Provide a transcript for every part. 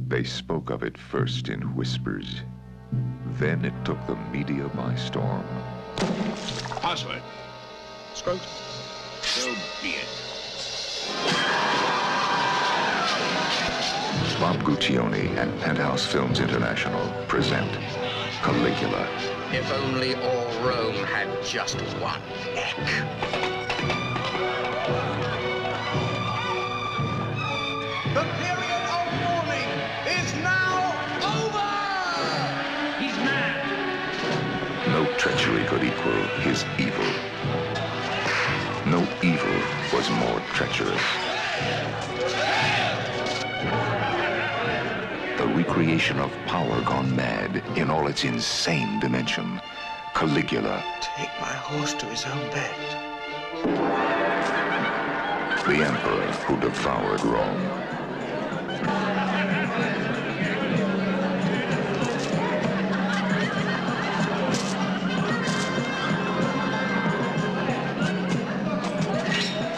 They spoke of it first in whispers. Then it took the media by storm. Password. Scrotum. So be it. Bob Guccione and Penthouse Films International present Caligula. If only all Rome had just one neck. The period of mourning is now over! He's mad! No treachery could equal his evil. No evil was more treacherous. The recreation of power gone mad in all its insane dimension. Caligula. Take my horse to his own bed. The emperor who devoured Rome.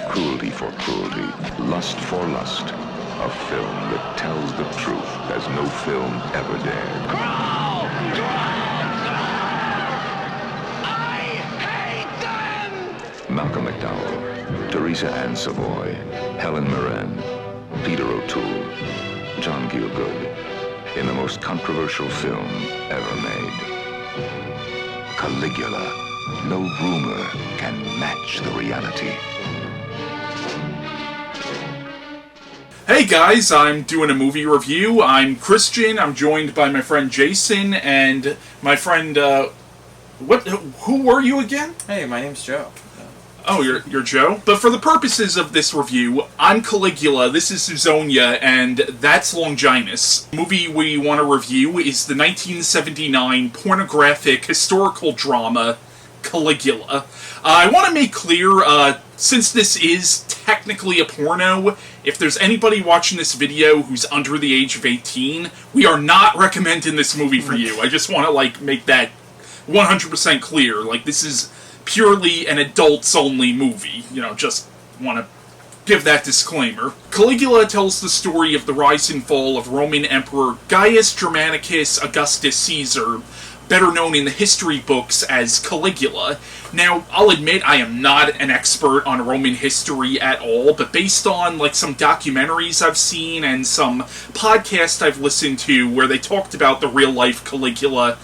Cruelty for cruelty, lust for lust. A film that tells the truth as no film ever dared. Crawl! I hate them! Malcolm McDowell, Teresa Ann Savoy, Helen Mirren, Peter O'Toole, John Gielgud, in the most controversial film ever made. Caligula. No rumor can match the reality. Hey guys, I'm doing a movie review. I'm Christian. I'm joined by my friend Jason and my friend, who were you again? Hey, my name's Joe. Oh, you're Joe? But for the purposes of this review, I'm Caligula, this is Susonia, and that's Longinus. The movie we want to review is the 1979 pornographic historical drama, Caligula. I want to make clear, since this is technically a porno, if there's anybody watching this video who's under the age of 18, we are not recommending this movie for you. I just want to, make that 100% clear. This is purely an adults-only movie. Just want to give that disclaimer. Caligula tells the story of the rise and fall of Roman Emperor Gaius Germanicus Augustus Caesar, better known in the history books as Caligula. Now, I'll admit I am not an expert on Roman history at all, but based on, some documentaries I've seen and some podcasts I've listened to where they talked about the real-life Caligula,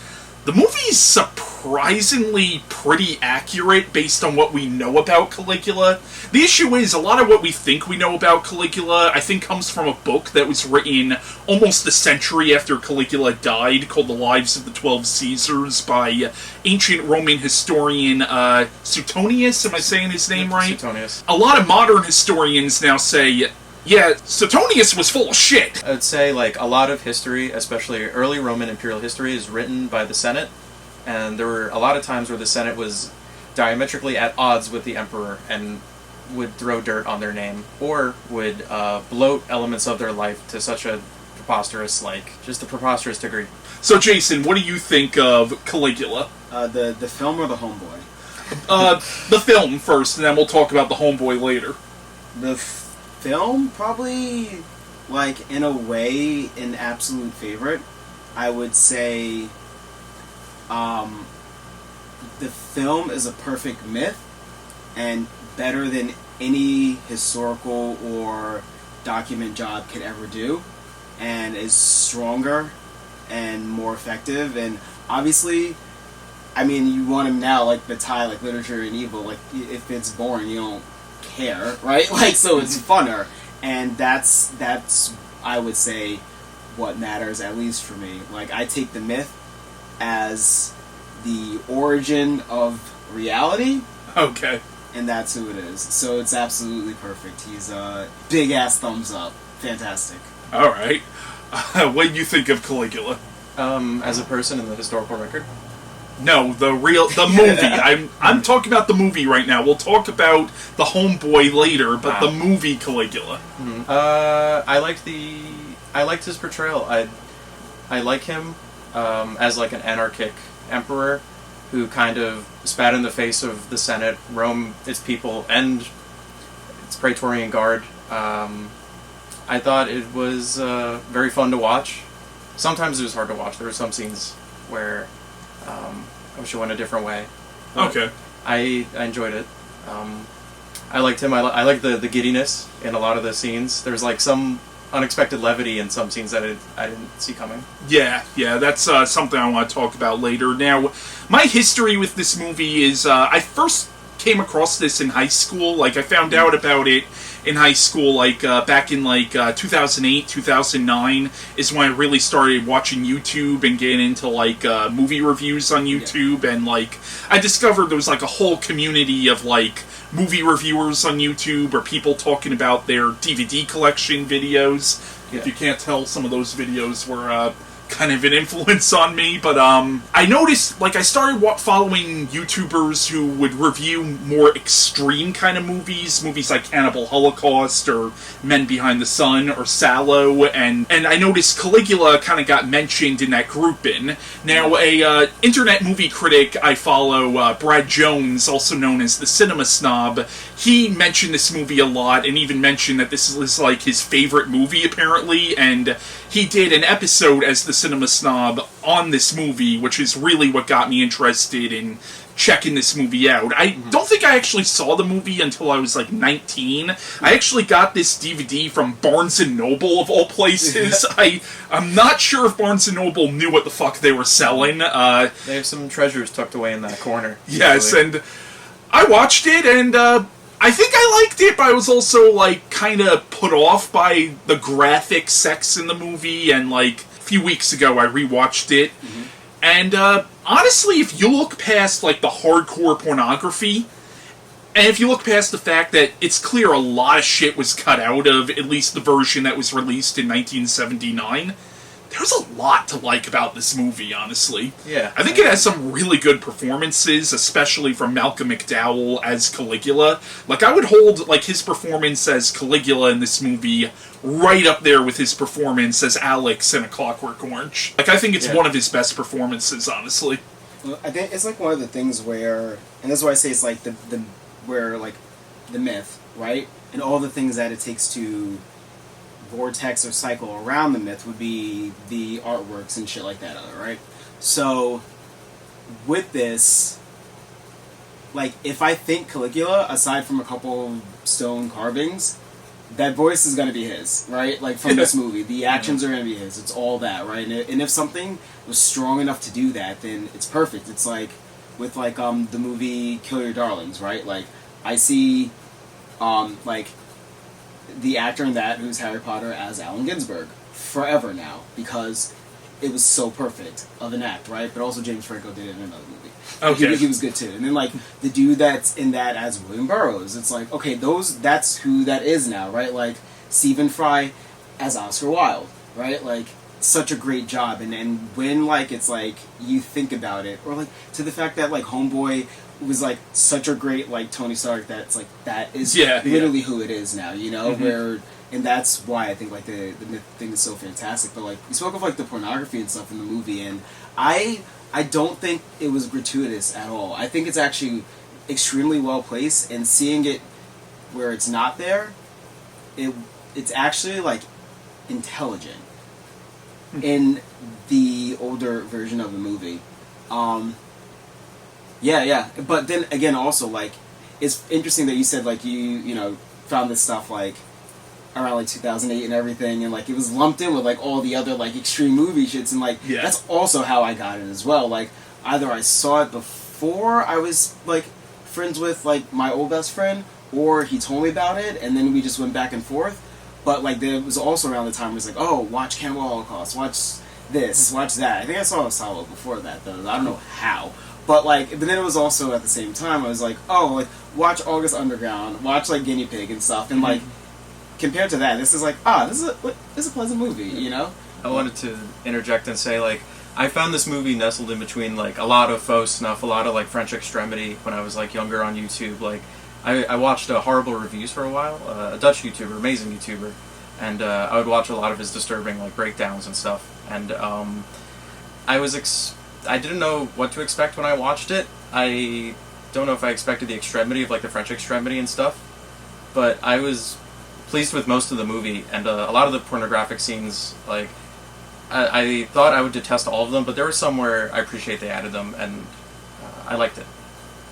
the movie's surprisingly pretty accurate based on what we know about Caligula. The issue is, a lot of what we think we know about Caligula, I think, comes from a book that was written almost a century after Caligula died, called The Lives of the 12 Caesars, by ancient Roman historian Suetonius. Am I saying his name right? Suetonius. A lot of modern historians now say, yeah, Suetonius was full of shit. I would say, a lot of history, especially early Roman imperial history, is written by the Senate, and there were a lot of times where the Senate was diametrically at odds with the emperor and would throw dirt on their name, or would bloat elements of their life to such a preposterous, just a preposterous degree. So, Jason, what do you think of Caligula? The film or the homeboy? The film first, and then we'll talk about the homeboy later. The film, probably, in a way, an absolute favorite. I would say the film is a perfect myth and better than any historical or document job could ever do, and is stronger and more effective. And obviously, you want him now, the tie, literature and evil. If it's boring, you don't care, right? So it's funner, and that's I would say what matters, at least for me. I take the myth as the origin of reality. Okay. And that's who it is. So it's absolutely perfect. He's a big ass thumbs up. Fantastic. All right. What do you think of Caligula? As a person in the historical record? No, the movie. I'm talking about the movie right now. We'll talk about the homeboy later, but the movie Caligula. Mm-hmm. I liked his portrayal. I like him as an anarchic emperor who kind of spat in the face of the Senate, Rome, its people, and its Praetorian Guard. I thought it was very fun to watch. Sometimes it was hard to watch. There were some scenes where I wish it went a different way. But Okay. I enjoyed it. I liked him. I liked the giddiness in a lot of the scenes. There's like some unexpected levity in some scenes that I didn't see coming. Yeah, that's something I want to talk about later. Now, my history with this movie is I first came across this in high school. Like, I found out about it in high school, like, back in, like, 2008, 2009 is when I really started watching YouTube and getting into, like, movie reviews on YouTube, and, like, I discovered there was, like, a whole community of, like, movie reviewers on YouTube, or people talking about their DVD collection videos. Yeah. If you can't tell, some of those videos were, kind of an influence on me, but I noticed, like, I started following YouTubers who would review more extreme kind of movies like Cannibal Holocaust or Men Behind the Sun or Sallow, and I noticed Caligula kind of got mentioned in that grouping. Now, a internet movie critic I follow, Brad Jones, also known as the Cinema Snob, he mentioned this movie a lot, and even mentioned that this is, like, his favorite movie, apparently, and he did an episode as the Cinema Snob on this movie, which is really what got me interested in checking this movie out. I don't think I actually saw the movie until I was, like, 19. I actually got this DVD from Barnes & Noble, of all places. I'm not sure if Barnes & Noble knew what the fuck they were selling. They have some treasures tucked away in that corner. Yes, usually. and I watched it, and I think I liked it, but I was also, like, kind of put off by the graphic sex in the movie, and, like, a few weeks ago I rewatched it, and, honestly, if you look past, like, the hardcore pornography, and if you look past the fact that it's clear a lot of shit was cut out of at least the version that was released in 1979, there's a lot to like about this movie, honestly. Yeah. I think it has some really good performances, especially from Malcolm McDowell as Caligula. Like, I would hold, like, his performance as Caligula in this movie right up there with his performance as Alex in A Clockwork Orange. Like, I think it's one of his best performances, honestly. Well, I think it's like one of the things where, and that's why I say it's like the myth, right? And all the things that it takes to vortex or cycle around the myth would be the artworks and shit like that, right? So, with this, like, if I think Caligula, aside from a couple stone carvings, that voice is going to be his, right? Like, from this movie. The actions are going to be his. It's all that, right? And if something was strong enough to do that, then it's perfect. It's like, with, like, the movie Kill Your Darlings, right? Like, I see, like, the actor in that who's Harry Potter as Allen Ginsberg forever now, because it was so perfect of an act, right? But also James Franco did it in another movie. Okay. He was good too. And then, like, the dude that's in that as William Burroughs, it's like, okay, that's who that is now, right? Like, Stephen Fry as Oscar Wilde, right? Like, such a great job. And when, like, it's like, you think about it, or, like, to the fact that, like, Homeboy was, like, such a great, like, Tony Stark, that's, like, that is literally who it is now, you know? Where, and that's why I think, like, the myth thing is so fantastic. But, like, you spoke of, like, the pornography and stuff in the movie, and I don't think it was gratuitous at all. I think it's actually extremely well placed, and seeing it where it's not there, it's actually, like, intelligent in the older version of the movie. Yeah. But then again, also, like, it's interesting that you said, like, you know, found this stuff, like, around, like, 2008 and everything, and, like, it was lumped in with, like, all the other, like, extreme movie shits, and, like, that's also how I got it as well. Like, either I saw it before I was, like, friends with, like, my old best friend, or he told me about it, and then we just went back and forth. But, like, there was also around the time where it was like, oh, watch Cannibal Holocaust, watch this, watch that. I think I saw Salo before that, though. I don't know how. But, like, but then it was also at the same time, I was like, oh, like, watch August Underground, watch, like, Guinea Pig and stuff, and, like, compared to that, this is like, this is a pleasant movie, you know? I wanted to interject and say, like, I found this movie nestled in between, like, a lot of faux snuff, a lot of, like, French Extremity when I was, like, younger on YouTube. Like, I watched Horrible Reviews for a while, a Dutch YouTuber, amazing YouTuber, and I would watch a lot of his disturbing, like, breakdowns and stuff. And I didn't know what to expect when I watched it. I don't know if I expected the extremity of, like, the French Extremity and stuff, but I was pleased with most of the movie, and a lot of the pornographic scenes, like, I thought I would detest all of them, but there were some where I appreciate they added them, and I liked it.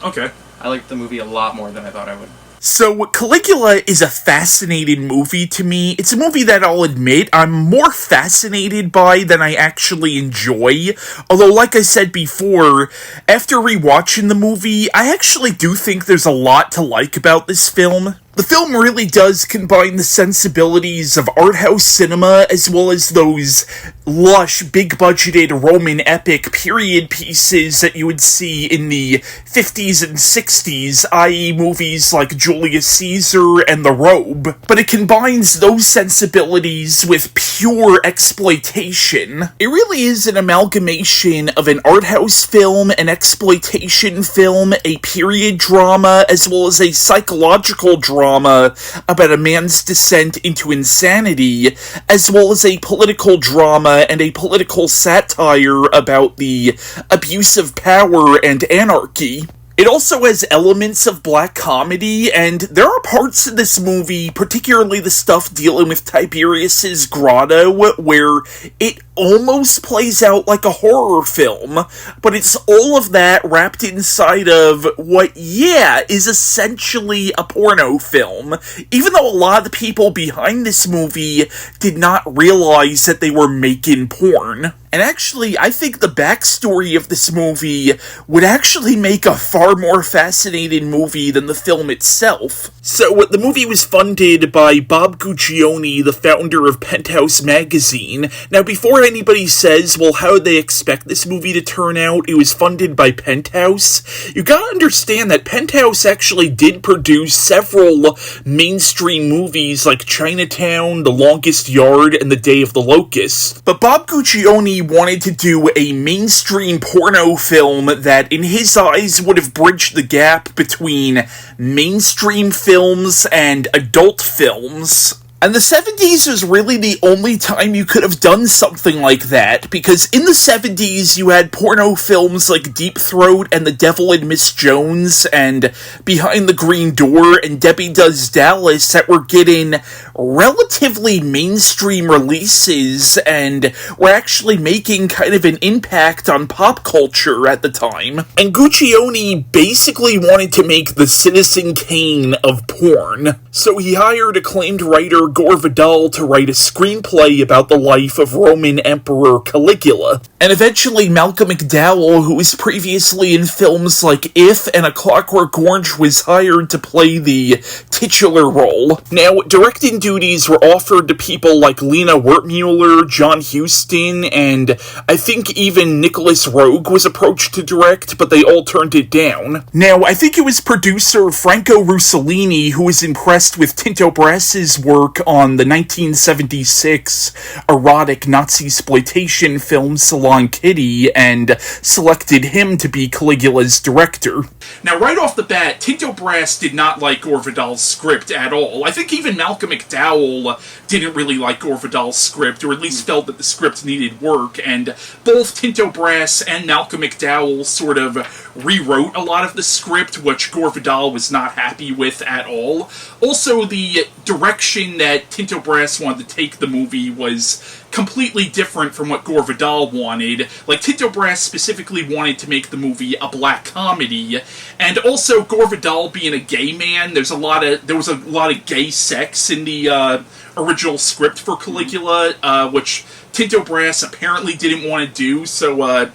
Okay. I liked the movie a lot more than I thought I would. So, Caligula is a fascinating movie to me. It's a movie that I'll admit I'm more fascinated by than I actually enjoy. Although, like I said before, after rewatching the movie, I actually do think there's a lot to like about this film. The film really does combine the sensibilities of art house cinema as well as those lush, big-budgeted Roman epic period pieces that you would see in the 50s and 60s, i.e. movies like Julius Caesar and The Robe. But it combines those sensibilities with pure exploitation. It really is an amalgamation of an art house film, an exploitation film, a period drama, as well as a psychological drama about a man's descent into insanity, as well as a political drama and a political satire about the abuse of power and anarchy. It also has elements of black comedy, and there are parts of this movie, particularly the stuff dealing with Tiberius's grotto, where it almost plays out like a horror film, but it's all of that wrapped inside of what, is essentially a porno film, even though a lot of the people behind this movie did not realize that they were making porn. And actually, I think the backstory of this movie would actually make a far more fascinating movie than the film itself. So, the movie was funded by Bob Guccione, the founder of Penthouse magazine. Now, before anybody says, well, how did they expect this movie to turn out? It was funded by Penthouse. You gotta understand that Penthouse actually did produce several mainstream movies like Chinatown, The Longest Yard, and The Day of the Locust. But Bob Guccione wanted to do a mainstream porno film that, in his eyes, would have bridged the gap between mainstream films and adult films. And the 70s was really the only time you could have done something like that, because in the 70s you had porno films like Deep Throat and The Devil and Miss Jones and Behind the Green Door and Debbie Does Dallas that were getting relatively mainstream releases and were actually making kind of an impact on pop culture at the time. And Guccione basically wanted to make the Citizen Kane of porn, so he hired acclaimed writer Gore Vidal to write a screenplay about the life of Roman Emperor Caligula. And eventually Malcolm McDowell, who was previously in films like If and A Clockwork Orange, was hired to play the titular role. Now, directing duties were offered to people like Lena Wertmuller, John Huston, and I think even Nicholas Roeg was approached to direct, but they all turned it down. Now, I think it was producer Franco Rossellini who was impressed with Tinto Brass's work on the 1976 erotic Nazi-sploitation film Salon Kitty and selected him to be Caligula's director. Now, right off the bat, Tinto Brass did not like Gore Vidal's script at all. I think even Malcolm McDowell didn't really like Gore Vidal's script, or at least felt that the script needed work, and both Tinto Brass and Malcolm McDowell sort of rewrote a lot of the script, which Gore Vidal was not happy with at all. Also, the direction that Tinto Brass wanted to take the movie was completely different from what Gore Vidal wanted. Like, Tinto Brass specifically wanted to make the movie a black comedy, and also Gore Vidal being a gay man, there was a lot of gay sex in the original script for Caligula, which Tinto Brass apparently didn't want to do, so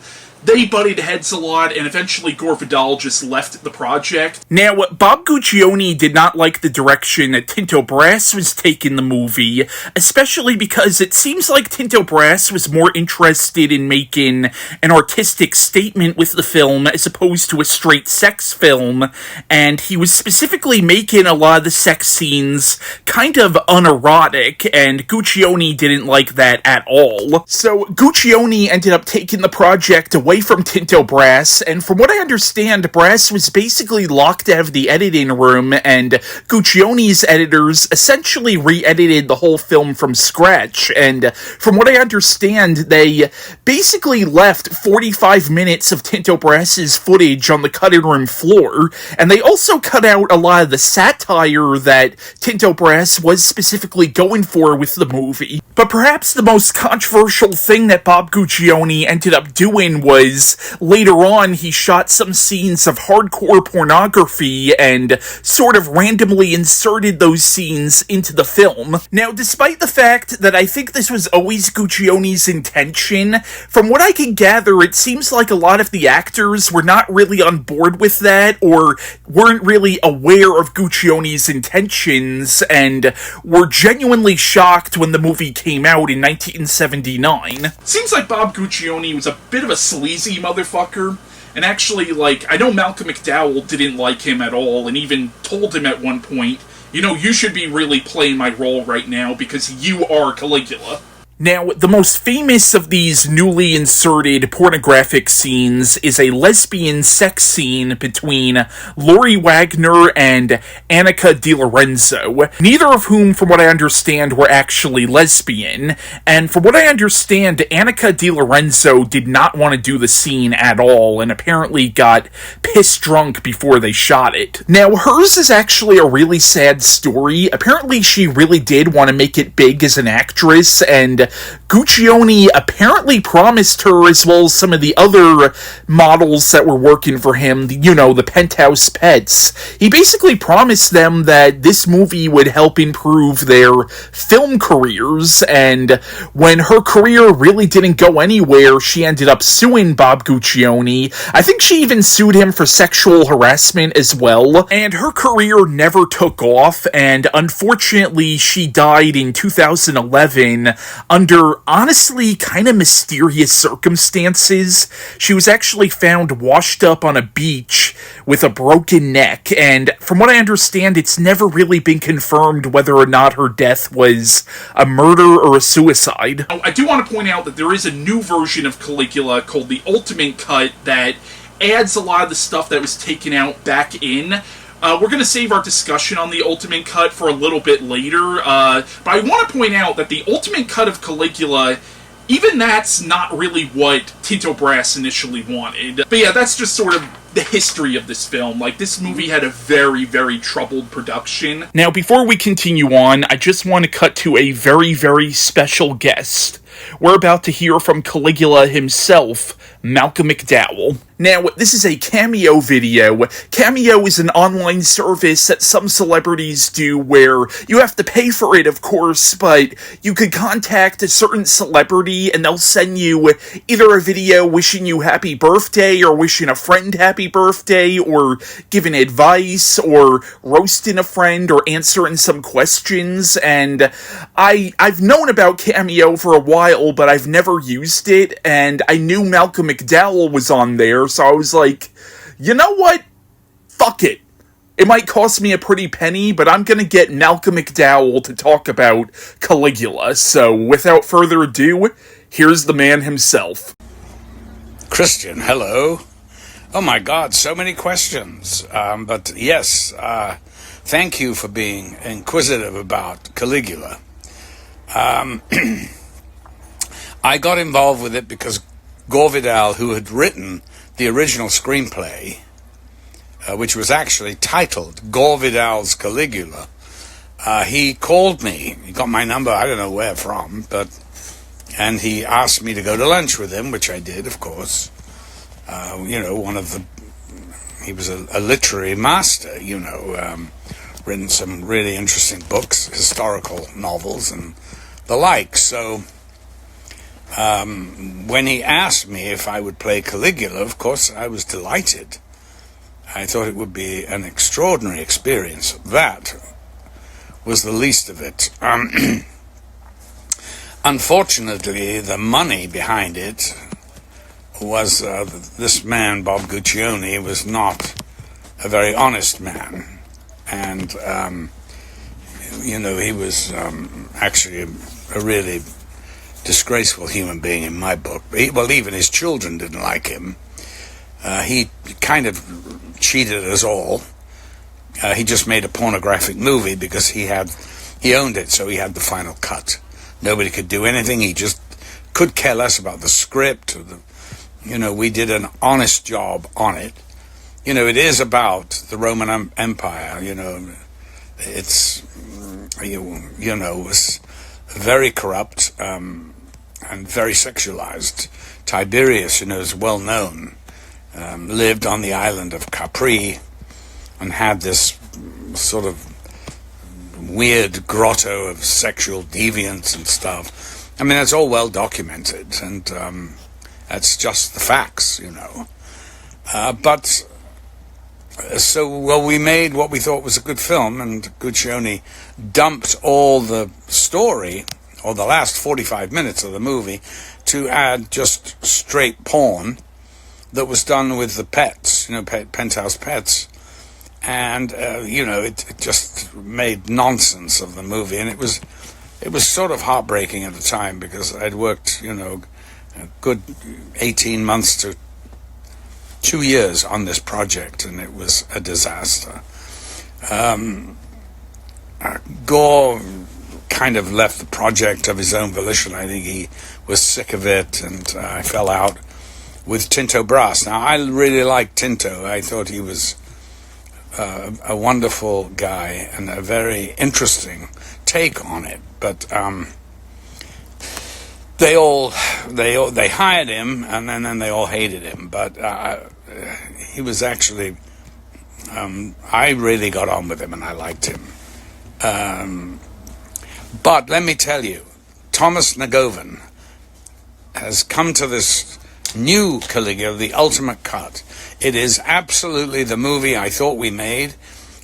they butted heads a lot, and eventually Gore Vidal just left the project. Now, Bob Guccione did not like the direction that Tinto Brass was taking the movie, especially because it seems like Tinto Brass was more interested in making an artistic statement with the film as opposed to a straight sex film, and he was specifically making a lot of the sex scenes kind of unerotic, and Guccione didn't like that at all. So Guccione ended up taking the project away away from Tinto Brass, and from what I understand, Brass was basically locked out of the editing room, and Guccione's editors essentially re-edited the whole film from scratch, and from what I understand, they basically left 45 minutes of Tinto Brass's footage on the cutting room floor, and they also cut out a lot of the satire that Tinto Brass was specifically going for with the movie. But perhaps the most controversial thing that Bob Guccione ended up doing was, later on, he shot some scenes of hardcore pornography and sort of randomly inserted those scenes into the film. Now, despite the fact that I think this was always Guccione's intention, from what I can gather, it seems like a lot of the actors were not really on board with that, or weren't really aware of Guccione's intentions, and were genuinely shocked when the movie came out in 1979. Seems like Bob Guccione was a bit of a sleazy motherfucker, and actually, I know Malcolm McDowell didn't like him at all, and even told him at one point, you know, you should be really playing my role right now because you are Caligula. Now, the most famous of these newly inserted pornographic scenes is a lesbian sex scene between Lori Wagner and Annika Di Lorenzo, neither of whom, from what I understand, were actually lesbian, and from what I understand, Annika Di Lorenzo did not want to do the scene at all, and apparently got piss drunk before they shot it. Now, hers is actually a really sad story. Apparently, she really did want to make it big as an actress, and Guccione apparently promised her, as well as some of the other models that were working for him, you know, the Penthouse Pets. He basically promised them that this movie would help improve their film careers, and when her career really didn't go anywhere, she ended up suing Bob Guccione. I think she even sued him for sexual harassment as well, and her career never took off, and unfortunately she died in 2011 under honestly kind of mysterious circumstances. She was actually found washed up on a beach with a broken neck, and from what I understand, it's never really been confirmed whether or not her death was a murder or a suicide. I do want to point out that there is a new version of Caligula called the Ultimate Cut that adds a lot of the stuff that was taken out back in. We're going to save our discussion on the Ultimate Cut for a little bit later, but I want to point out that the Ultimate Cut of Caligula, even that's not really what Tinto Brass initially wanted. But yeah, that's just sort of the history of this film. This movie had a very, very troubled production. Now, before we continue on, I just want to cut to a very, very special guest. We're about to hear from Caligula himself, Malcolm McDowell. Now, this is a Cameo video. Cameo is an online service that some celebrities do where you have to pay for it, of course, but you could contact a certain celebrity and they'll send you either a video wishing you happy birthday or wishing a friend happy birthday or giving advice or roasting a friend or answering some questions, and I've known about Cameo for a while, but I've never used it, and I knew Malcolm McDowell was on there, so I was like, you know what? Fuck it. It might cost me a pretty penny, but I'm gonna get Malcolm McDowell to talk about Caligula. So, without further ado, here's the man himself. Christian, hello. Oh my God, so many questions. But yes, thank you for being inquisitive about Caligula. I got involved with it because Gore Vidal, who had written the original screenplay, which was actually titled Gore Vidal's Caligula, he called me. He got my number, I don't know where from, and he asked me to go to lunch with him, which I did, of course. He was a literary master, written some really interesting books, historical novels and the like. So when he asked me if I would play Caligula, of course, I was delighted. I thought it would be an extraordinary experience. That was the least of it. Unfortunately, the money behind it was this man, Bob Guccione, was not a very honest man. And, he was actually a really disgraceful human being in my book. Well, even his children didn't like him. He kind of cheated us all. He just made a pornographic movie because he owned it, so he had the final cut. Nobody could do anything. He just could care less about the script. We did an honest job on it. It is about the Roman Empire. It's was very corrupt and very sexualized. Tiberius, is well known. Lived on the island of Capri and had this sort of weird grotto of sexual deviance and stuff. I mean, that's all well documented, and that's just the facts, we made what we thought was a good film, and Guccione dumped all the story, or the last 45 minutes of the movie, to add just straight porn that was done with the pets, penthouse pets. And, it just made nonsense of the movie. And it was sort of heartbreaking at the time, because I'd worked, a good 18 months to 2 years on this project, and it was a disaster. Gore kind of left the project of his own volition. I think he was sick of it, and I fell out with Tinto Brass. Now, I really liked Tinto. I thought he was a wonderful guy and a very interesting take on it. But they hired him, and then they all hated him. But he was actually, I really got on with him, and I liked him. But let me tell you, Thomas Negovan has come to this new Caligula, the ultimate cut. It is absolutely the movie I thought we made.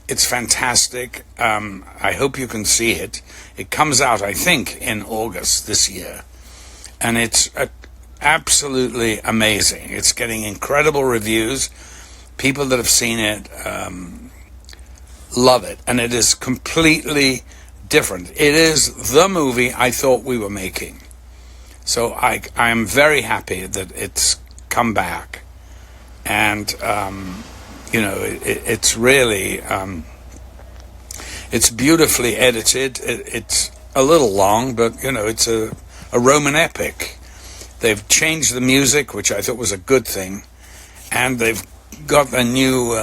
It's fantastic. I hope you can see it. It comes out, I think, in August this year. And it's absolutely amazing. It's getting incredible reviews. People that have seen it love it. And it is completely different. It is the movie I thought we were making. So I am very happy that it's come back. And, it's really, it's beautifully edited. It's a little long, but, it's a Roman epic. They've changed the music, which I thought was a good thing. And they've got a new,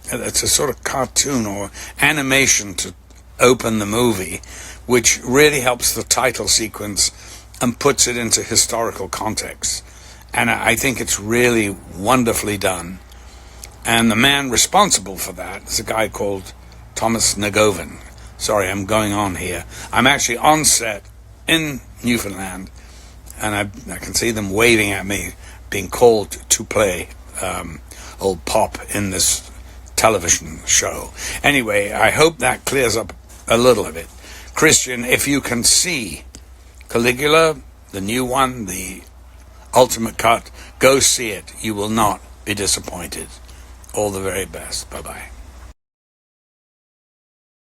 it's a sort of cartoon or animation to open the movie, which really helps the title sequence and puts it into historical context. And I think it's really wonderfully done. And the man responsible for that is a guy called Thomas Negovan. Sorry, I'm going on here. I'm actually on set in Newfoundland, and I can see them waving at me, being called to play old Pop in this television show. Anyway, I hope that clears up a little of it. Christian, if you can see Caligula, the new one, the ultimate cut, go see it. You will not be disappointed. All the very best. Bye-bye.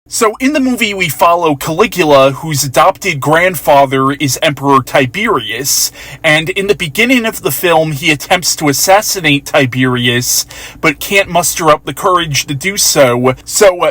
So in the movie we follow Caligula, whose adopted grandfather is Emperor Tiberius, and in the beginning of the film he attempts to assassinate Tiberius, but can't muster up the courage to do so,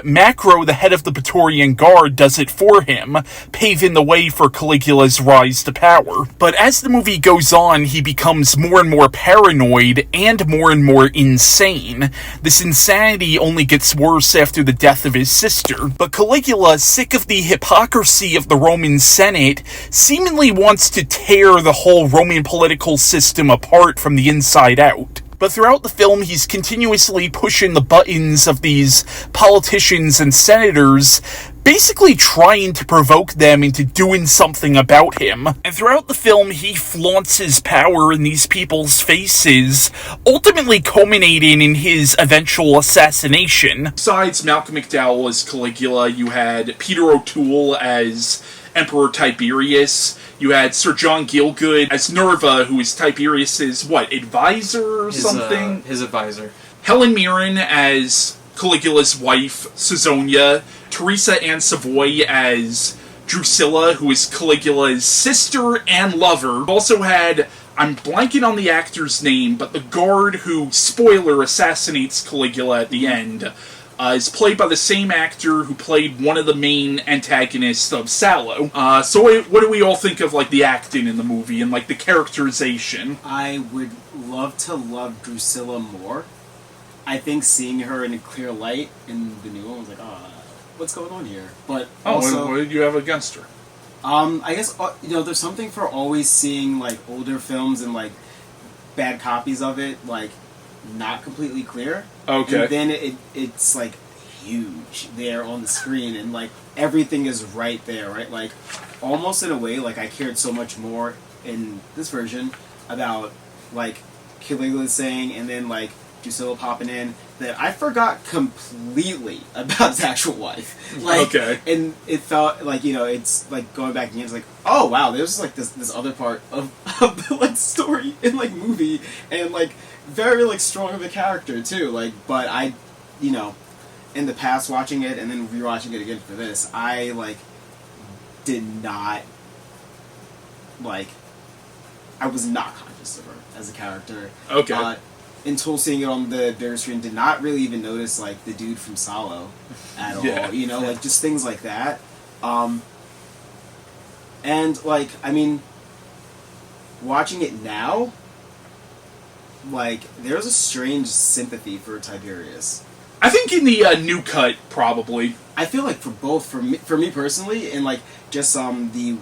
Macro, the head of the Praetorian Guard, does it for him, paving the way for Caligula's rise to power. But as the movie goes on, he becomes more and more paranoid and more insane. This insanity only gets worse after the death of his sister. But Caligula, sick of the hypocrisy of the Roman Senate, seemingly wants to tear the whole Roman political system apart from the inside out. But throughout the film, he's continuously pushing the buttons of these politicians and senators, basically trying to provoke them into doing something about him. And throughout the film, he flaunts his power in these people's faces, ultimately culminating in his eventual assassination. Besides Malcolm McDowell as Caligula, you had Peter O'Toole as Emperor Tiberius. You had Sir John Gielgud as Nerva, who is Tiberius's, advisor or something? His advisor. Helen Mirren as Caligula's wife, Caesonia. Teresa Ann Savoy as Drusilla, who is Caligula's sister and lover. Also had, I'm blanking on the actor's name, but the guard who, spoiler, assassinates Caligula at the end, is played by the same actor who played one of the main antagonists of Sallow. So what do we all think of, like, the acting in the movie and, like, the characterization? I would love to love Drusilla more. I think seeing her in a clear light in the new one was like, what's going on here? But also, what did you have against her? I guess, there's something for always seeing, like, older films and, like, bad copies of it, like, not completely clear. Okay. And then it's, like, huge there on the screen, and, like, everything is right there, right? Like, almost in a way, like, I cared so much more in this version about, like, Caligula saying, and then, like, Drusilla popping in, that I forgot completely about his actual wife. Like, okay. And it felt like, it's like going back again, it's like, oh wow, there's like this other part of the like story and like movie, and like very like strong of a character too. Like, but I, in the past watching it and then rewatching it again for this, I like did not like, I was not conscious of her as a character. Okay. Until seeing it on the bigger screen, did not really even notice, like, the dude from Sallow at all, like, just things like that. And, like, I mean, watching it now, like, there's a strange sympathy for Tiberius. I think in the new cut, probably. I feel like for both, for me personally, and, like, just, the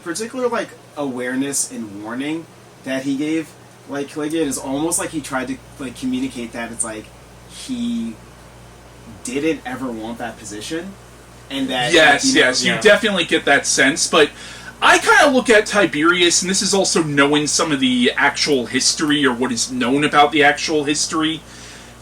particular, like, awareness and warning that he gave, like, Caligula, is almost like he tried to, like, communicate that it's like he didn't ever want that position, and that yes, you definitely get that sense. But I kind of look at Tiberius, and this is also knowing some of the actual history or what is known about the actual history.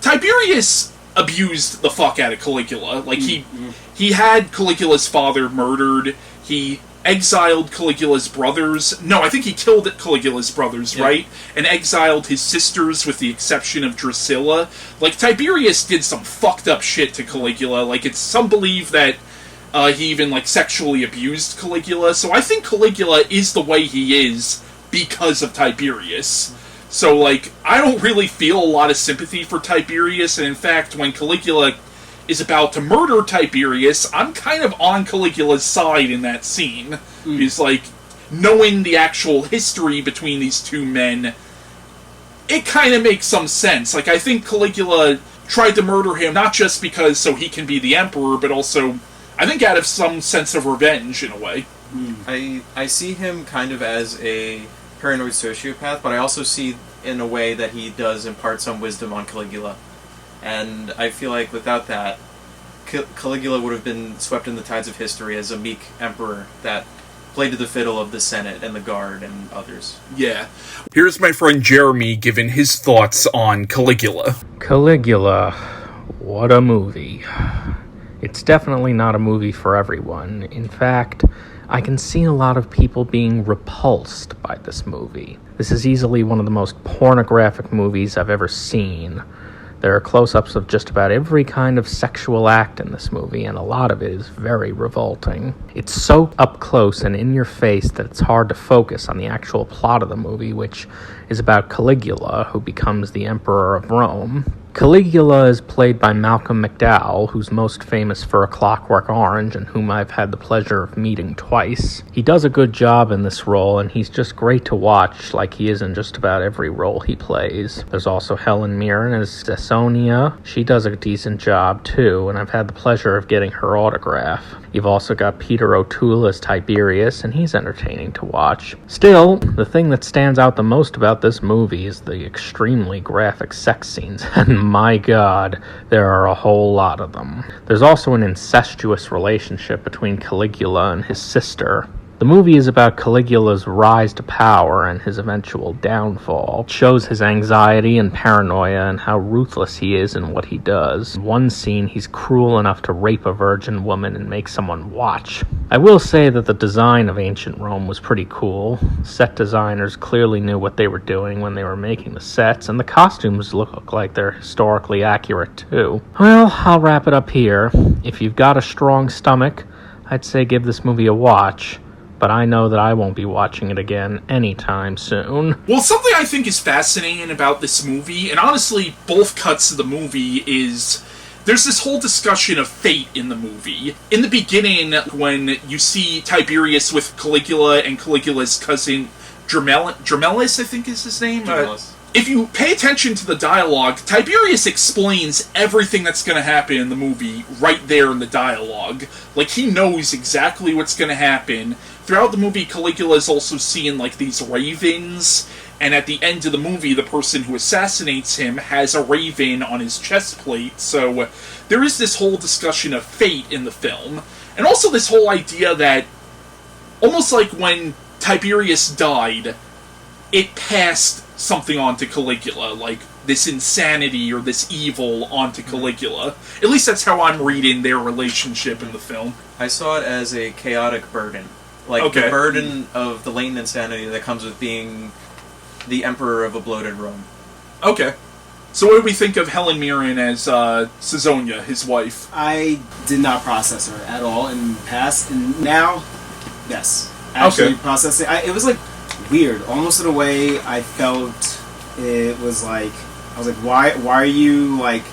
Tiberius abused the fuck out of Caligula. Like, he had Caligula's father murdered. He exiled Caligula's brothers. No, I think he killed Caligula's brothers, right? And exiled his sisters with the exception of Drusilla. Like, Tiberius did some fucked up shit to Caligula. Like, some believe that he even, like, sexually abused Caligula. So I think Caligula is the way he is because of Tiberius. So, like, I don't really feel a lot of sympathy for Tiberius, and in fact, when Caligula is about to murder Tiberius, I'm kind of on Caligula's side in that scene. Is like, knowing the actual history between these two men, it kind of makes some sense. Like, I think Caligula tried to murder him not just because so he can be the emperor, but also, I think out of some sense of revenge, in a way. I see him kind of as a paranoid sociopath, but I also see in a way that he does impart some wisdom on Caligula. And I feel like without that, Caligula would have been swept in the tides of history as a meek emperor that played to the fiddle of the Senate and the Guard and others. Yeah. Here's my friend Jeremy giving his thoughts on Caligula. Caligula, what a movie. It's definitely not a movie for everyone. In fact, I can see a lot of people being repulsed by this movie. This is easily one of the most pornographic movies I've ever seen. There are close-ups of just about every kind of sexual act in this movie, and a lot of it is very revolting. It's so up close and in your face that it's hard to focus on the actual plot of the movie, which is about Caligula, who becomes the Emperor of Rome. Caligula is played by Malcolm McDowell, who's most famous for A Clockwork Orange, and whom I've had the pleasure of meeting twice. He does a good job in this role, and he's just great to watch, like he is in just about every role he plays. There's also Helen Mirren as Caesonia. She does a decent job, too, and I've had the pleasure of getting her autograph. You've also got Peter O'Toole as Tiberius, and he's entertaining to watch. Still, the thing that stands out the most about this movie is the extremely graphic sex scenes, and my god, there are a whole lot of them. There's also an incestuous relationship between Caligula and his sister. The movie is about Caligula's rise to power and his eventual downfall. It shows his anxiety and paranoia and how ruthless he is in what he does. In one scene, he's cruel enough to rape a virgin woman and make someone watch. I will say that the design of ancient Rome was pretty cool. Set designers clearly knew what they were doing when they were making the sets, and the costumes look like they're historically accurate too. Well, I'll wrap it up here. If you've got a strong stomach, I'd say give this movie a watch, but I know that I won't be watching it again anytime soon. Well, something I think is fascinating about this movie, and honestly, both cuts of the movie, is there's this whole discussion of fate in the movie. In the beginning, when you see Tiberius with Caligula and Caligula's cousin Dromellus, I think is his name. If you pay attention to the dialogue, Tiberius explains everything that's going to happen in the movie right there in the dialogue. Like, he knows exactly what's going to happen. Throughout the movie, Caligula is also seeing, like, these ravens, and at the end of the movie, the person who assassinates him has a raven on his chest plate, so there is this whole discussion of fate in the film. And also this whole idea that, almost like when Tiberius died, it passed something onto Caligula, like this insanity or this evil onto Caligula. At least that's how I'm reading their relationship in the film. I saw it as a chaotic burden. Like, the burden of the latent insanity that comes with being the emperor of a bloated Rome. Okay. So what do we think of Helen Mirren as Caesonia, his wife? I did not process her at all in the past, and now, yes. Actually processing. It was, like, weird. Almost in a way, I felt it was like... I was like, why are you, like,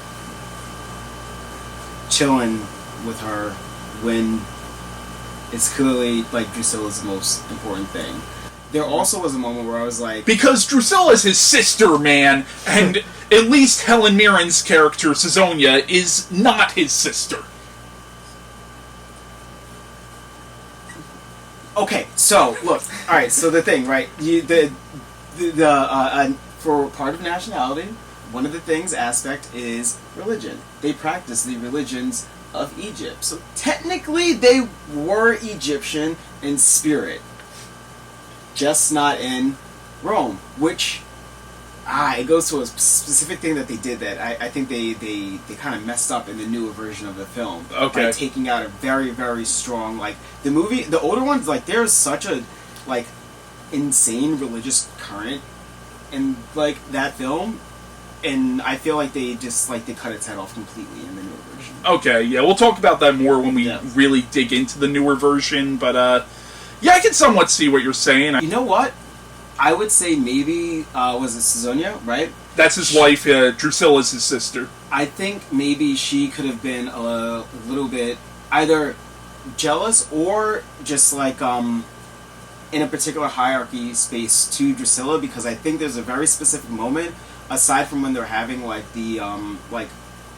chilling with her when it's clearly, like, Drusilla's the most important thing? There also was a moment where I was like... Because Drusilla's his sister, man, and at least Helen Mirren's character, Caesonia, is not his sister. Okay, so, look, alright, so the thing, right, for part of nationality, one of the things aspect is religion. They practice the religions of Egypt. So technically they were Egyptian in spirit, just not in Rome, which it goes to a specific thing that they did that I think they kind of messed up in the newer version of the film by taking out a very, very strong, like, the movie, the older ones, like, there's such a, like, insane religious current in, like, that film, and I feel like they just, like, they cut its head off completely in the newer version. Okay, yeah, we'll talk about that more when we really dig into the newer version, but, yeah, I can somewhat see what you're saying. You know what? I would say maybe, was it Caesonia, right? That's his wife, Drusilla's his sister. I think maybe she could have been a little bit either jealous or just, like, in a particular hierarchy space to Drusilla, because I think there's a very specific moment, aside from when they're having, like, the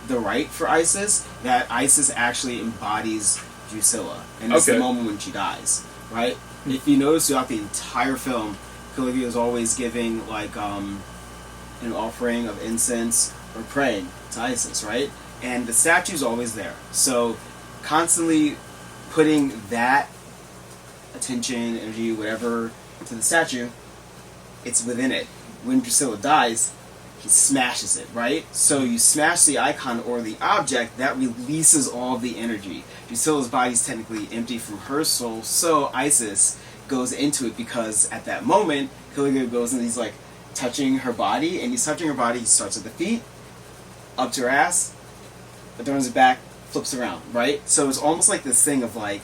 rite for Isis, that Isis actually embodies Drusilla. And it's the moment when she dies, right? If you notice throughout the entire film, Caligula is always giving, like, an offering of incense or praying to Isis, right? And the statue's always there. So, constantly putting that attention, energy, whatever, to the statue, it's within it. When Drusilla dies, he smashes it, right? So you smash the icon or the object, that releases all of the energy. Drusilla's body's technically empty from her soul, so Isis goes into it, because at that moment, Caligula goes and he's, like, touching her body, and he's touching her body, he starts at the feet, up to her ass, turns it back, flips around, right? So it's almost like this thing of, like,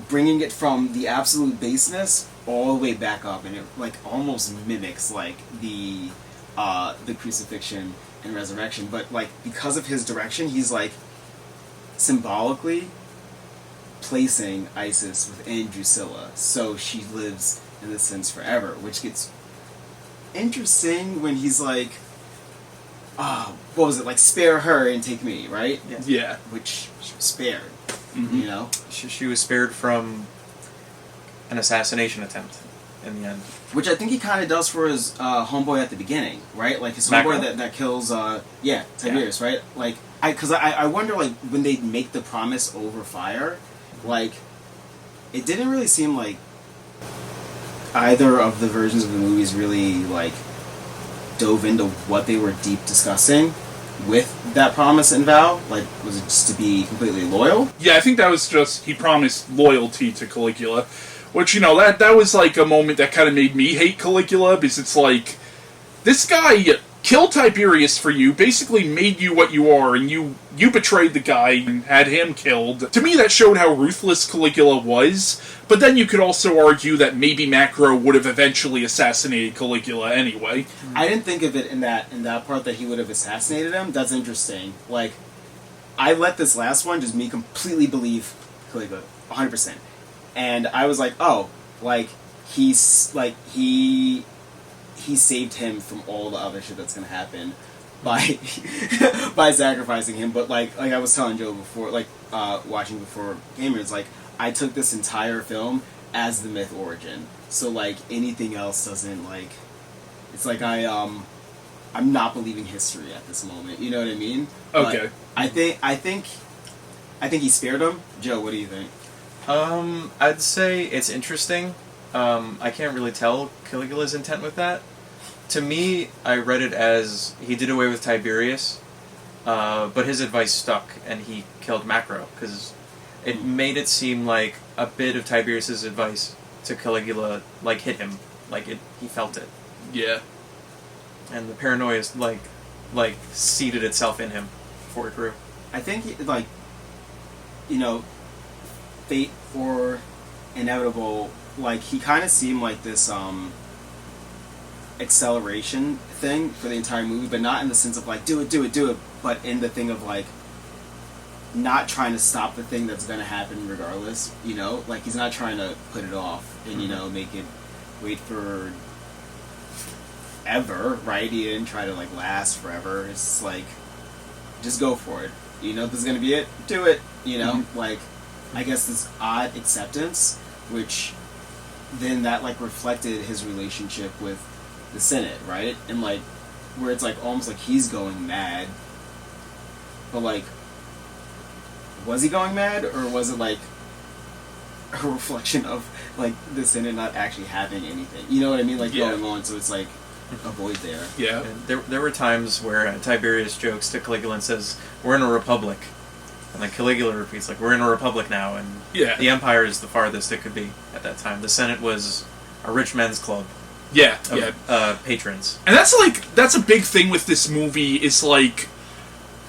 bringing it from the absolute baseness all the way back up, and it, like, almost mimics, like, the crucifixion and resurrection, but, like, because of his direction, he's, like, symbolically placing Isis within Drusilla, so she lives in this sense forever, which gets interesting when he's like, what was it, like, spare her and take me, right? Yeah. Which she was spared, you know? She was spared from an assassination attempt in the end. Which I think he kind of does for his homeboy at the beginning, right? Like, his homeboy that kills, Tiberius, right? Like, because I wonder, like, when they make the promise over fire, like, it didn't really seem like either of the versions of the movies really, like, dove into what they were deep discussing with that promise and vow. Like, was it just to be completely loyal? Yeah, I think that was just, he promised loyalty to Caligula, which, you know, that was, like, a moment that kind of made me hate Caligula, because it's like, this guy killed Tiberius for you, basically made you what you are, and you betrayed the guy and had him killed. To me, that showed how ruthless Caligula was, but then you could also argue that maybe Macro would have eventually assassinated Caligula anyway. I didn't think of it in that part that he would have assassinated him. That's interesting. Like, I let this last one just me completely believe Caligula, 100%. And I was like, oh, like, he saved him from all the other shit that's gonna happen by by sacrificing him. But like I was telling Joe before, like watching before Gamers, like I took this entire film as the myth origin. So like anything else doesn't like. It's like I'm not believing history at this moment. You know what I mean? Okay. But I think he spared him. Joe, what do you think? I'd say it's interesting. I can't really tell Caligula's intent with that. To me, I read it as he did away with Tiberius, but his advice stuck, and he killed Macro, because it made it seem like a bit of Tiberius's advice to Caligula, like, hit him. Like, he felt it. Yeah. And the paranoia, like seeded itself in him before it grew. I think, like, you know, fate or inevitable, like, he kind of seemed like this, acceleration thing for the entire movie, but not in the sense of, like, do it, but in the thing of, like, not trying to stop the thing that's gonna happen regardless, you know? Like, he's not trying to put it off and, you know, make it wait for ever, right? He didn't try to, like, last forever. It's like, just go for it. You know, this is gonna be it, do it, you know? Like, I guess this odd acceptance, which then that, like, reflected his relationship with the Senate, right? And, like, where it's, like, almost like he's going mad. But, like, was he going mad? Or was it, like, a reflection of, like, the Senate not actually having anything? You know what I mean? Like, going on, so it's, like, a void there. Yeah. And there were times where Tiberius jokes to Caligula and says, "We're in a republic." And then Caligula repeats, like, "We're in a republic now," and the empire is the farthest it could be at that time. The Senate was a rich men's club. Yeah, patrons. And that's a big thing with this movie, is, like,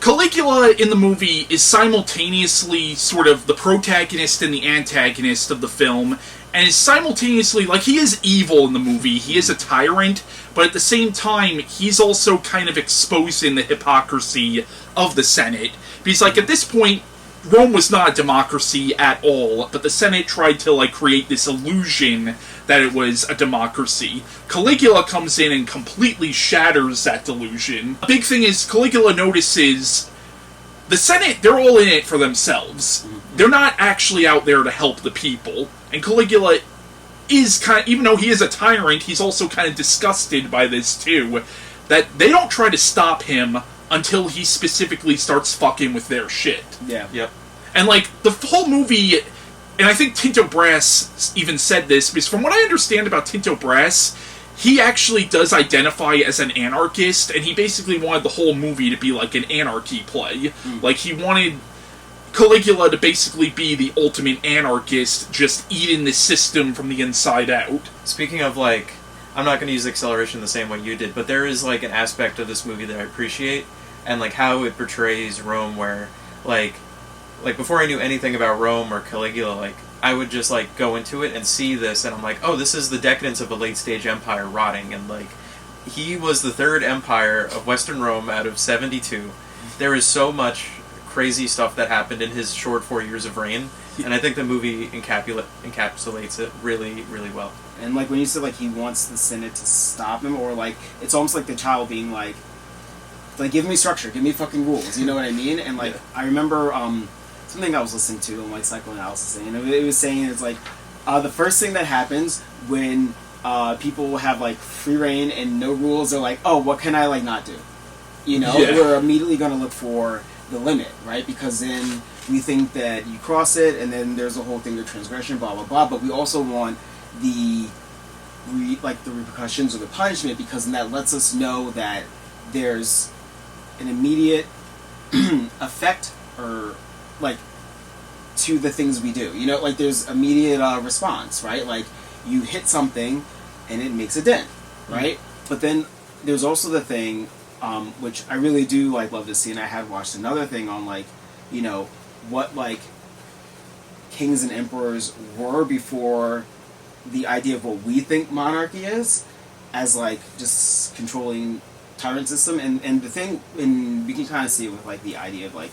Caligula in the movie is simultaneously sort of the protagonist and the antagonist of the film, and is simultaneously, like, he is evil in the movie, he is a tyrant, but at the same time, he's also kind of exposing the hypocrisy of the Senate. Because, like, at this point, Rome was not a democracy at all, but the Senate tried to, like, create this illusion that it was a democracy. Caligula comes in and completely shatters that delusion. The big thing is, Caligula notices the Senate, they're all in it for themselves. They're not actually out there to help the people. And Caligula is kind of, even though he is a tyrant, he's also kind of disgusted by this too, that they don't try to stop him until he specifically starts fucking with their shit. Yeah. Yep. And, like, the whole movie, and I think Tinto Brass even said this, because from what I understand about Tinto Brass, he actually does identify as an anarchist, and he basically wanted the whole movie to be like an anarchy play. Like, he wanted Caligula to basically be the ultimate anarchist, just eating the system from the inside out. Speaking of, like, I'm not going to use acceleration the same way you did, but there is, like, an aspect of this movie that I appreciate, and, like, how it portrays Rome, where, like, before I knew anything about Rome or Caligula, like, I would just, like, go into it and see this, and I'm like, oh, this is the decadence of a late-stage empire rotting, and, like, he was the third empire of Western Rome out of 72. There is so much crazy stuff that happened in his short 4 years of reign, and I think the movie encapsulates it really, really well. And, like, when you said, like, he wants the Senate to stop him, or, like, it's almost like the child being like, give me structure, give me fucking rules, you know what I mean? And, like, I remember, something I was listening to on, like, psychoanalysis, and it was saying, it's like, the first thing that happens when, people have, like, free reign and no rules, they're like, oh, what can I, like, not do? You know? We're immediately gonna look for the limit, right? Because then we think that you cross it, and then there's a whole thing of transgression, blah, blah, blah, but we also want the repercussions or the punishment, because then that lets us know that there's an immediate effect, or, like, to the things we do. You know, like, there's immediate response, right? Like, you hit something, and it makes a dent, right? But then there's also the thing which I really do love to see. And I had watched another thing on what kings and emperors were before the idea of what we think monarchy is, as just controlling tyrant system. And the thing, and we can kind of see it with the idea of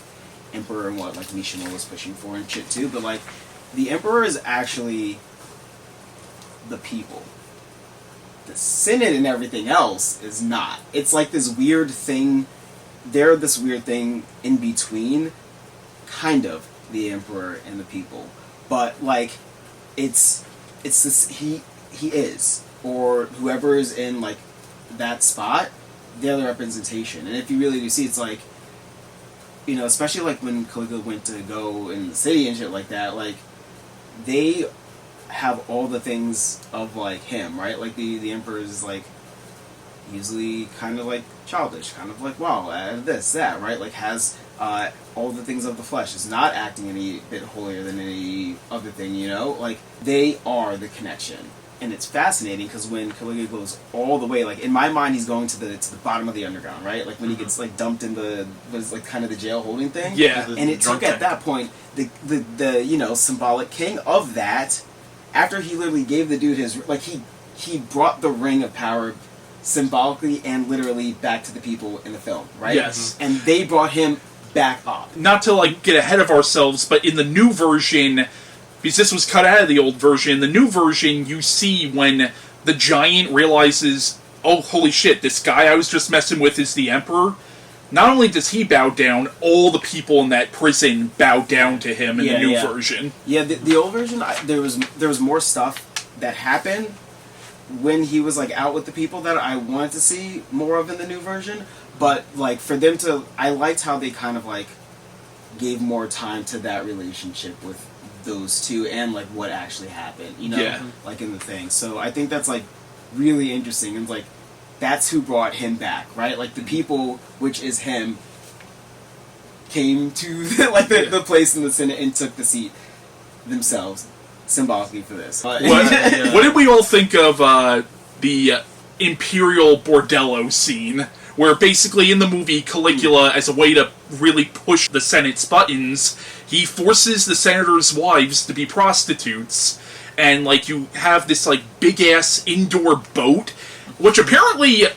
emperor and what Mishima was pushing for and shit too. But the emperor is actually the people. The Senate and everything else is not. It's this weird thing. They're this weird thing in between, kind of, the emperor and the people. But it's this he is, or whoever is in that spot, they're the representation. And if you really do see, it's especially when Caligula went to go in the city and shit like that, they have all the things of him, right? The emperor is usually kind of childish, kind of wow, this, that, right? Has all the things of the flesh. Is not acting any bit holier than any other thing, they are the connection. And it's fascinating because when Caligula goes all the way, in my mind, he's going to the bottom of the underground, right? When he gets dumped in the kind of the jail holding thing. Yeah. And it took at that point the symbolic king of that, after he literally gave the dude his he brought the ring of power symbolically and literally back to the people in the film, right? Yes. And they brought him back up. Not to get ahead of ourselves, but in the new version, because this was cut out of the old version, the new version, you see when the giant realizes, oh, holy shit, this guy I was just messing with is the emperor. Not only does he bow down, all the people in that prison bow down to him in the new version. Yeah, the old version, there was more stuff that happened when he was out with the people that I wanted to see more of in the new version. But for them to, I liked how they kind of gave more time to that relationship with those two and what actually happened, Yeah. In the thing. So I think that's really interesting, and that's who brought him back, right? The people, which is him, came to the place in the Senate and took the seat themselves, symbolically for this. What did we all think of the Imperial Bordello scene? Where basically in the movie, Caligula, as a way to really push the Senate's buttons, he forces the senators' wives to be prostitutes, and you have this big-ass indoor boat, which apparently,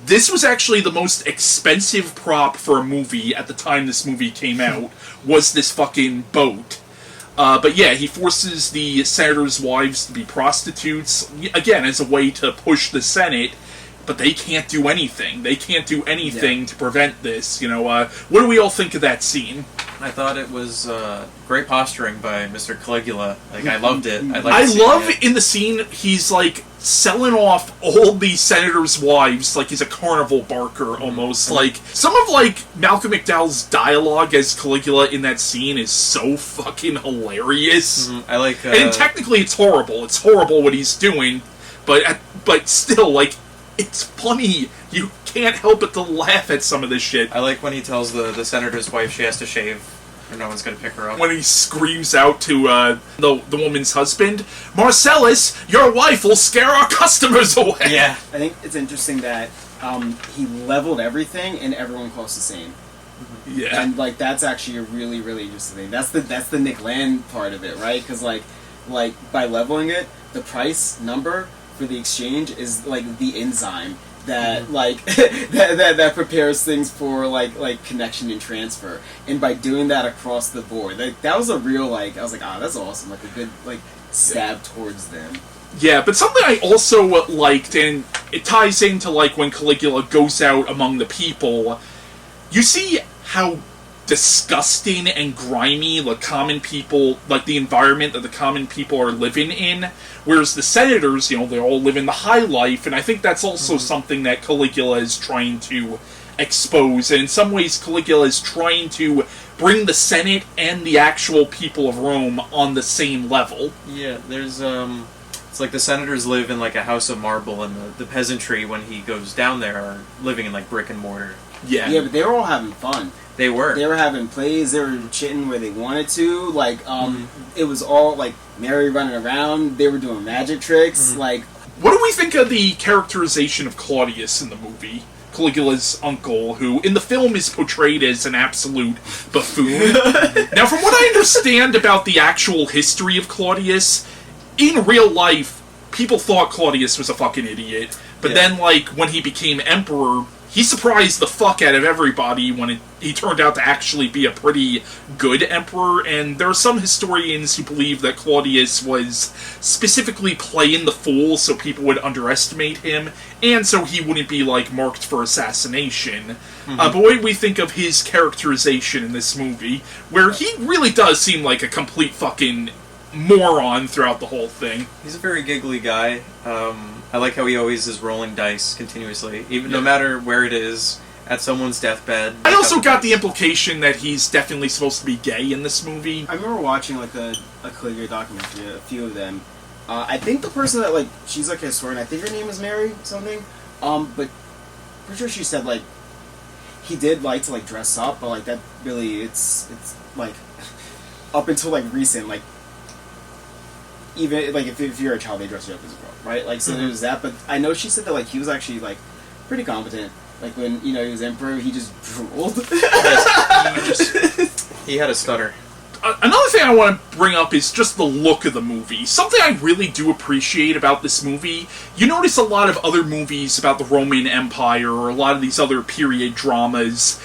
this was actually the most expensive prop for a movie at the time this movie came out, was this fucking boat. But yeah, he forces the senators' wives to be prostitutes, again, as a way to push the Senate, but they can't do anything. They can't do anything to prevent this, What do we all think of that scene? I thought it was great posturing by Mr. Caligula. I loved it. I love in the scene, he's selling off all these senators' wives like he's a carnival barker almost. Some of Malcolm McDowell's dialogue as Caligula in that scene is so fucking hilarious. And technically it's horrible. It's horrible what he's doing, but still, it's funny. You can't help but to laugh at some of this shit. I like when he tells the senator's wife she has to shave or no one's going to pick her up. When he screams out to the woman's husband, Marcellus, your wife will scare our customers away! Yeah. I think it's interesting that he leveled everything and everyone costs the same. Yeah. And that's actually a really, really interesting thing. That's the Nick Land part of it, right? Because by leveling it, the price number for the exchange is the enzyme that that prepares things for connection and transfer, and by doing that across the board, that was a real I was that's awesome, a good stab towards them. Yeah, but something I also liked, and it ties into when Caligula goes out among the people, you see how disgusting and grimy the common people, the environment that the common people are living in, whereas the senators, they all live in the high life, and I think that's also something that Caligula is trying to expose, and in some ways Caligula is trying to bring the Senate and the actual people of Rome on the same level. Yeah, there's it's the senators live in a house of marble, and the peasantry, when he goes down there, are living in brick and mortar. Yeah, but they were all having fun. They were having plays. They were chitting where they wanted to. It was all Mary running around. They were doing magic tricks. What do we think of the characterization of Claudius in the movie? Caligula's uncle, who in the film is portrayed as an absolute buffoon. Now, from what I understand about the actual history of Claudius, in real life, people thought Claudius was a fucking idiot. But then, like, when he became emperor, he surprised the fuck out of everybody when he turned out to actually be a pretty good emperor, and there are some historians who believe that Claudius was specifically playing the fool so people would underestimate him, and so he wouldn't be, like, marked for assassination. But what we think of his characterization in this movie, where he really does seem like a complete fucking moron throughout the whole thing. He's a very giggly guy. I like how he always is rolling dice continuously, even no matter where it is, at someone's deathbed. I also got the implication that he's definitely supposed to be gay in this movie. I remember watching like a Caligula documentary, a few of them. I think the person that, like, she's like a historian, I think her name is Mary something. But pretty sure she said, like, he did like to, like, dress up, but, like, that really, it's like, up until, like, recent, like, even, like, if you're a child, they dress you up as a girl, right? Like, so there's that, but I know she said that, like, he was actually, like, pretty competent. Like, when, you know, he was emperor, he just drooled. He had a stutter. Another thing I want to bring up is just the look of the movie. Something I really do appreciate about this movie, you notice a lot of other movies about the Roman Empire, or a lot of these other period dramas,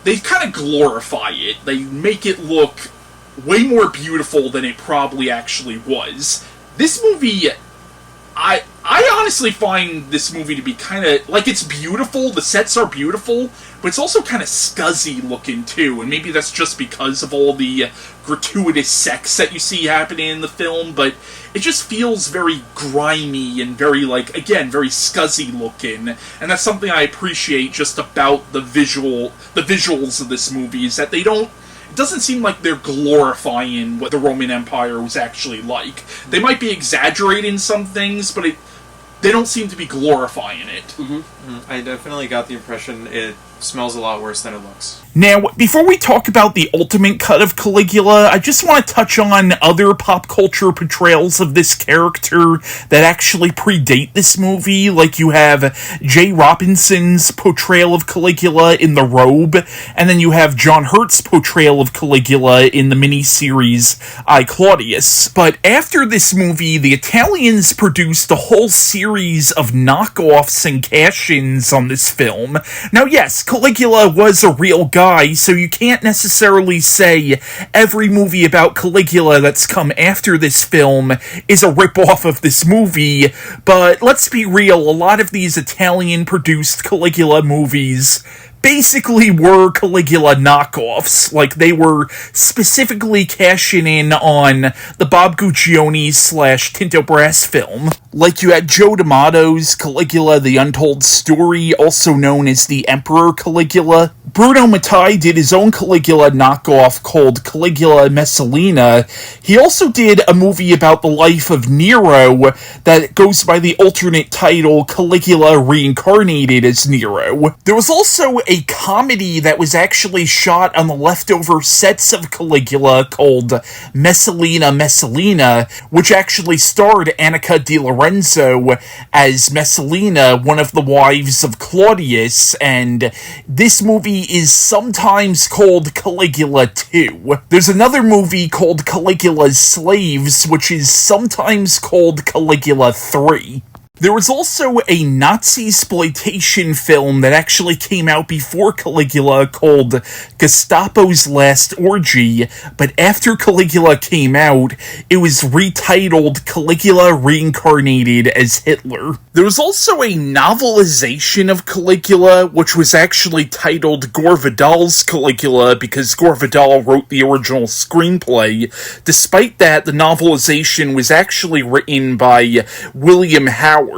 they kind of glorify it. They make it look way more beautiful than it probably actually was. This movie, I honestly find this movie to be kind of, like, it's beautiful, the sets are beautiful, but it's also kind of scuzzy looking too, and maybe that's just because of all the gratuitous sex that you see happening in the film, but it just feels very grimy and very, like, again, very scuzzy looking, and that's something I appreciate just about the visuals of this movie, is that they don't, it doesn't seem like they're glorifying what the Roman Empire was actually like. They might be exaggerating some things, but they don't seem to be glorifying it. I definitely got the impression it smells a lot worse than it looks. Now, before we talk about the ultimate cut of Caligula, I just want to touch on other pop culture portrayals of this character that actually predate this movie. Like, you have Jay Robinson's portrayal of Caligula in The Robe, and then you have John Hurt's portrayal of Caligula in the miniseries I, Claudius. But after this movie, the Italians produced a whole series of knockoffs and cash-ins on this film. Now, yes, Caligula was a real guy, so you can't necessarily say every movie about Caligula that's come after this film is a ripoff of this movie, but let's be real, a lot of these Italian-produced Caligula movies basically were Caligula knockoffs. Like, they were specifically cashing in on the Bob Guccione / Tinto Brass film. Like, you had Joe D'Amato's Caligula, The Untold Story, also known as The Emperor Caligula. Bruno Mattei did his own Caligula knockoff called Caligula Messalina. He also did a movie about the life of Nero that goes by the alternate title Caligula Reincarnated as Nero. There was also a comedy that was actually shot on the leftover sets of Caligula called Messalina, which actually starred Annika Di Lorenzo as Messalina, one of the wives of Claudius, and this movie is sometimes called Caligula 2. There's another movie called Caligula's Slaves, which is sometimes called Caligula 3. There was also a Nazi-sploitation film that actually came out before Caligula called Gestapo's Last Orgy, but after Caligula came out, it was retitled Caligula Reincarnated as Hitler. There was also a novelization of Caligula, which was actually titled Gore Vidal's Caligula, because Gore Vidal wrote the original screenplay. Despite that, the novelization was actually written by William Howard.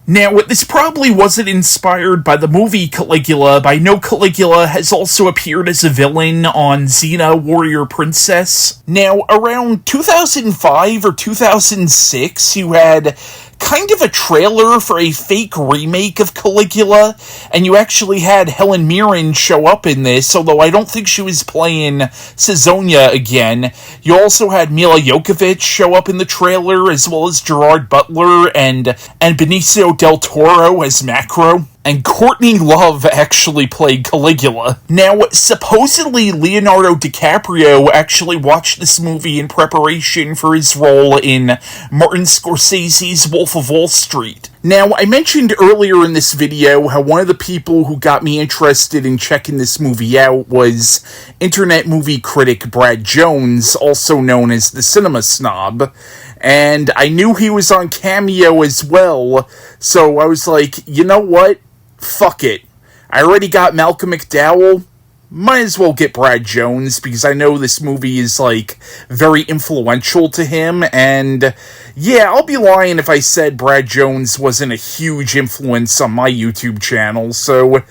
Now, this probably wasn't inspired by the movie Caligula, but I know Caligula has also appeared as a villain on Xena Warrior Princess. Now, around 2005 or 2006, you had kind of a trailer for a fake remake of Caligula, and you actually had Helen Mirren show up in this, although I don't think she was playing Caesonia again. You also had Mila Jovovich show up in the trailer, as well as Gerard Butler and Benicio del Toro as Macro. and Courtney Love actually played Caligula. Now, supposedly Leonardo DiCaprio actually watched this movie in preparation for his role in Martin Scorsese's Wolf of Wall Street. Now, I mentioned earlier in this video how one of the people who got me interested in checking this movie out was internet movie critic Brad Jones, also known as the Cinema Snob, and I knew he was on Cameo as well, so I was like, you know what? Fuck it. I already got Malcolm McDowell. Might as well get Brad Jones, because I know this movie is, like, very influential to him, and yeah, I'll be lying if I said Brad Jones wasn't a huge influence on my YouTube channel, so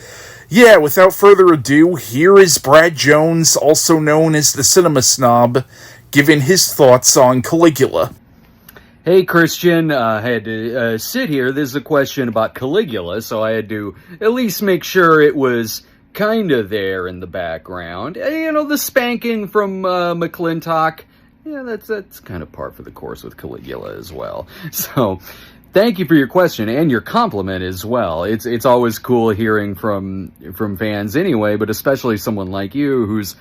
yeah, without further ado, here is Brad Jones, also known as the Cinema Snob, giving his thoughts on Caligula. Hey, Christian, I had to sit here. This is a question about Caligula, so I had to at least make sure it was kind of there in the background. You know, the spanking from McClintock, yeah, that's kind of par for the course with Caligula as well. So, thank you for your question and your compliment as well. It's always cool hearing from fans anyway, but especially someone like you who's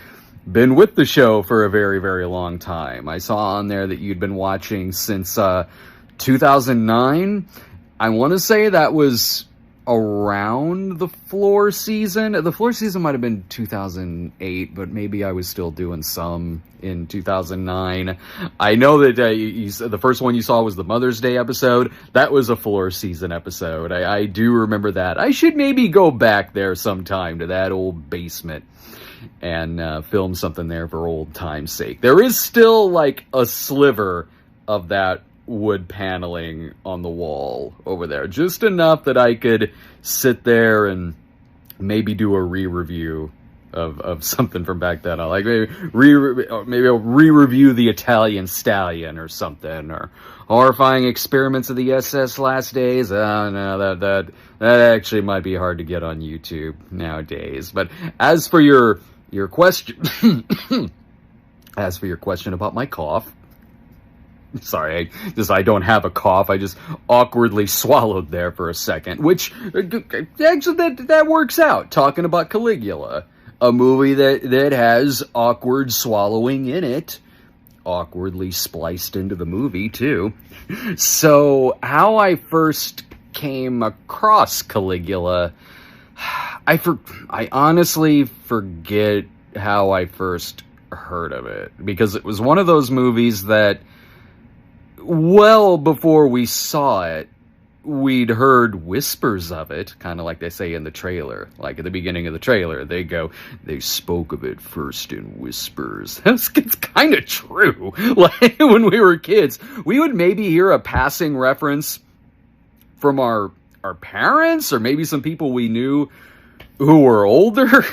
been with the show for a very, very long time. I saw on there that you'd been watching since 2009. I want to say that was around the floor season. The floor season might have been 2008, but maybe I was still doing some in 2009. I know that the first one you saw was the Mother's Day episode. That was a floor season episode. I do remember that. I should maybe go back there sometime to that old basement and film something there for old time's sake. There is still, like, a sliver of that wood paneling on the wall over there. Just enough that I could sit there and maybe do a re-review of something from back then. Like, maybe I'll re-review The Italian Stallion or something, or Horrifying Experiments of the SS Last Days. No, that actually might be hard to get on YouTube nowadays. But as for your question, as for your question about my cough, sorry, I don't have a cough. I just awkwardly swallowed there for a second, which actually that works out. Talking about Caligula, a movie that has awkward swallowing in it, awkwardly spliced into the movie too. So how I first came across Caligula, I honestly forget how I first heard of it, because it was one of those movies that, well before we saw it, we'd heard whispers of it, kind of like they say in the trailer. Like at the beginning of the trailer, they spoke of it first in whispers. It's kind of true. Like when we were kids, we would maybe hear a passing reference from our parents, or maybe some people we knew who were older.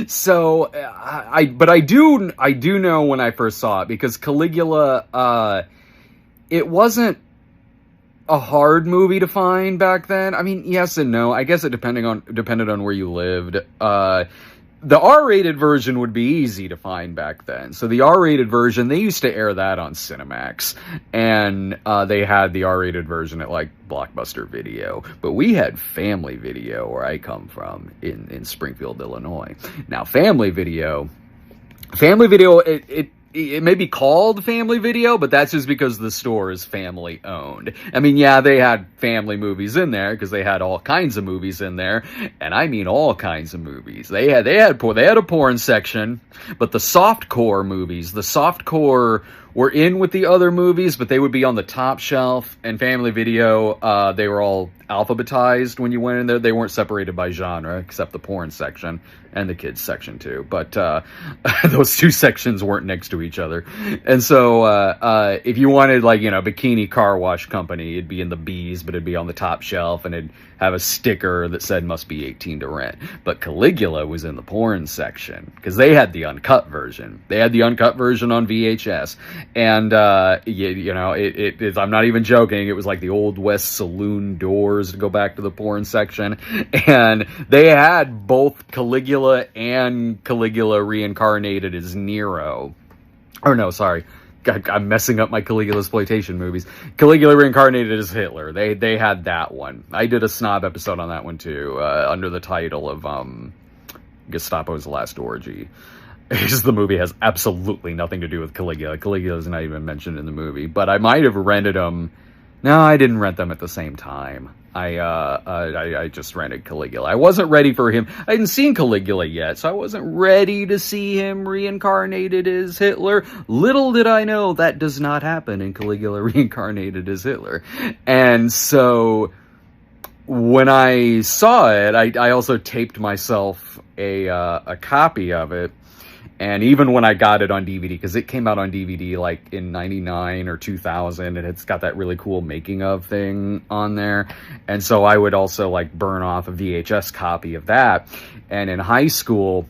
So I do know when I first saw it, because Caligula, it wasn't a hard movie to find back then. I mean, yes and no. I guess it depended on where you lived. The R-rated version would be easy to find back then. So the R-rated version, they used to air that on Cinemax, and they had the R-rated version at like Blockbuster Video. But we had Family Video, where I come from, in Springfield, Illinois. Now, Family Video, it may be called Family Video, but that's just because the store is family owned. I mean, yeah, they had family movies in there because they had all kinds of movies in there, and I mean all kinds of movies. They had a porn section, but the softcore movies, were in with the other movies, but they would be on the top shelf. And Family Video, they were all alphabetized when you went in there. They weren't separated by genre, except the porn section and the kids section too. But those two sections weren't next to each other. And so if you wanted, like, you know, Bikini Car Wash Company, it'd be in the B's, but it'd be on the top shelf, and it'd have a sticker that said must be 18 to rent. But Caligula was in the porn section because they had the uncut version. They had the uncut version on VHS. And, you know, it I'm not even joking. It was like the Old West saloon doors to go back to the porn section. And they had both Caligula and Caligula reincarnated as Nero. Or no, sorry. I'm messing up my Caligula exploitation movies. Caligula reincarnated as Hitler. They had that one. I did a snob episode on that one too, under the title of Gestapo's Last Orgy. Because the movie has absolutely nothing to do with Caligula. Caligula is not even mentioned in the movie. But I might have rented them. No, I didn't rent them at the same time. I just rented Caligula. I wasn't ready for him. I hadn't seen Caligula yet, so I wasn't ready to see him reincarnated as Hitler. Little did I know that does not happen in Caligula reincarnated as Hitler. And so when I saw it, I also taped myself a copy of it. And even when I got it on DVD, because it came out on DVD like in 99 or 2000, and it's got that really cool making of thing on there. And so I would also like burn off a VHS copy of that. And in high school,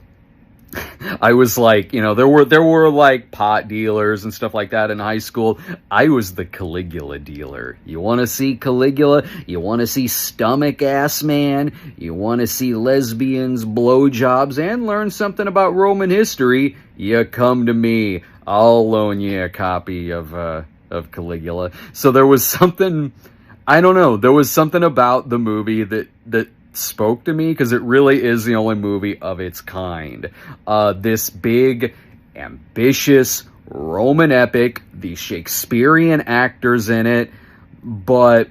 I was like, you know, there were like pot dealers and stuff like that in high school. I was the Caligula dealer. You want to see Caligula? You want to see stomach ass man? You want to see lesbians, blowjobs, and learn something about Roman history? You come to me. I'll loan you a copy of Caligula. So there was something, I don't know, there was something about the movie that spoke to me, because it really is the only movie of its kind. This big, ambitious Roman epic, the Shakespearean actors in it, but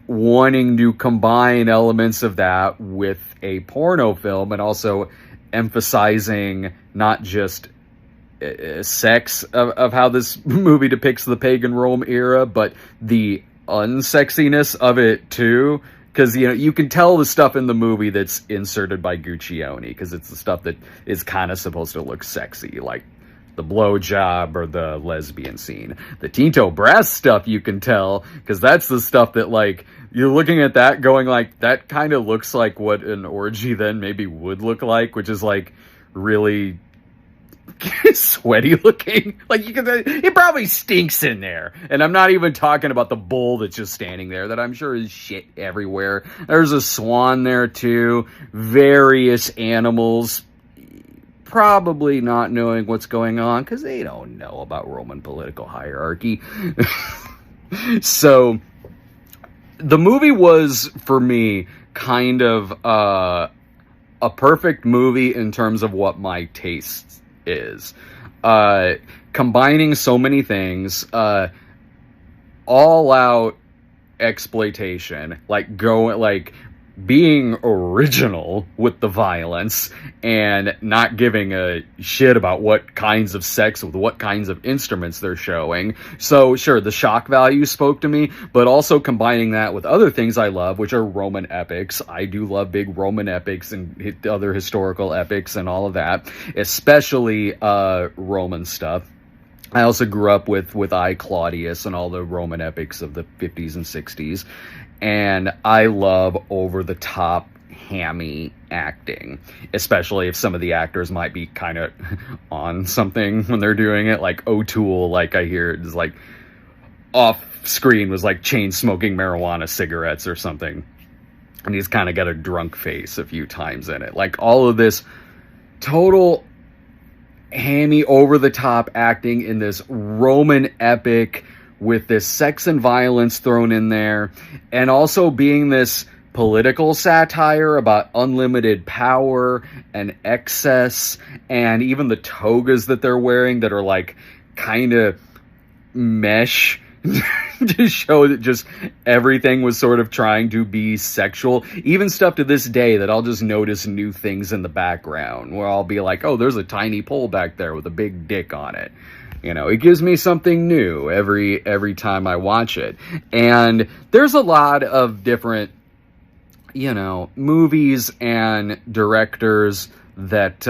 wanting to combine elements of that with a porno film, and also emphasizing not just sex of how this movie depicts the pagan Rome era, but the unsexiness of it too. Because, you know, you can tell the stuff in the movie that's inserted by Guccione, because it's the stuff that is kind of supposed to look sexy, like the blowjob or the lesbian scene. The Tinto Brass stuff you can tell, because that's the stuff that, like, you're looking at that going, like, that kind of looks like what an orgy then maybe would look like, which is, like, really sweaty looking. Like, you can, it probably stinks in there. And I'm not even talking about the bull that's just standing there, that I'm sure is shit everywhere. There's a swan there too. Various animals probably not knowing what's going on, because they don't know about Roman political hierarchy. So the movie was, for me, kind of a perfect movie in terms of what my taste is. Combining so many things, all out exploitation, like being original with the violence and not giving a shit about what kinds of sex with what kinds of instruments they're showing. So sure, the shock value spoke to me, but also combining that with other things I love, which are Roman epics. I do love big Roman epics and other historical epics and all of that, especially Roman stuff. I also grew up with I, Claudius, and all the Roman epics of the 50s and 60s. And I love over-the-top, hammy acting. Especially if some of the actors might be kind of on something when they're doing it. Like O'Toole, like I hear, is like off-screen was like chain-smoking marijuana cigarettes or something. And he's kind of got a drunk face a few times in it. Like all of this total hammy, over-the-top acting in this Roman epic with this sex and violence thrown in there, and also being this political satire about unlimited power and excess, and even the togas that they're wearing that are like kind of mesh to show that just everything was sort of trying to be sexual. Even stuff to this day that I'll just notice new things in the background where I'll be like, oh, there's a tiny pole back there with a big dick on it. You know, it gives me something new every time I watch it. And there's a lot of different, you know, movies and directors that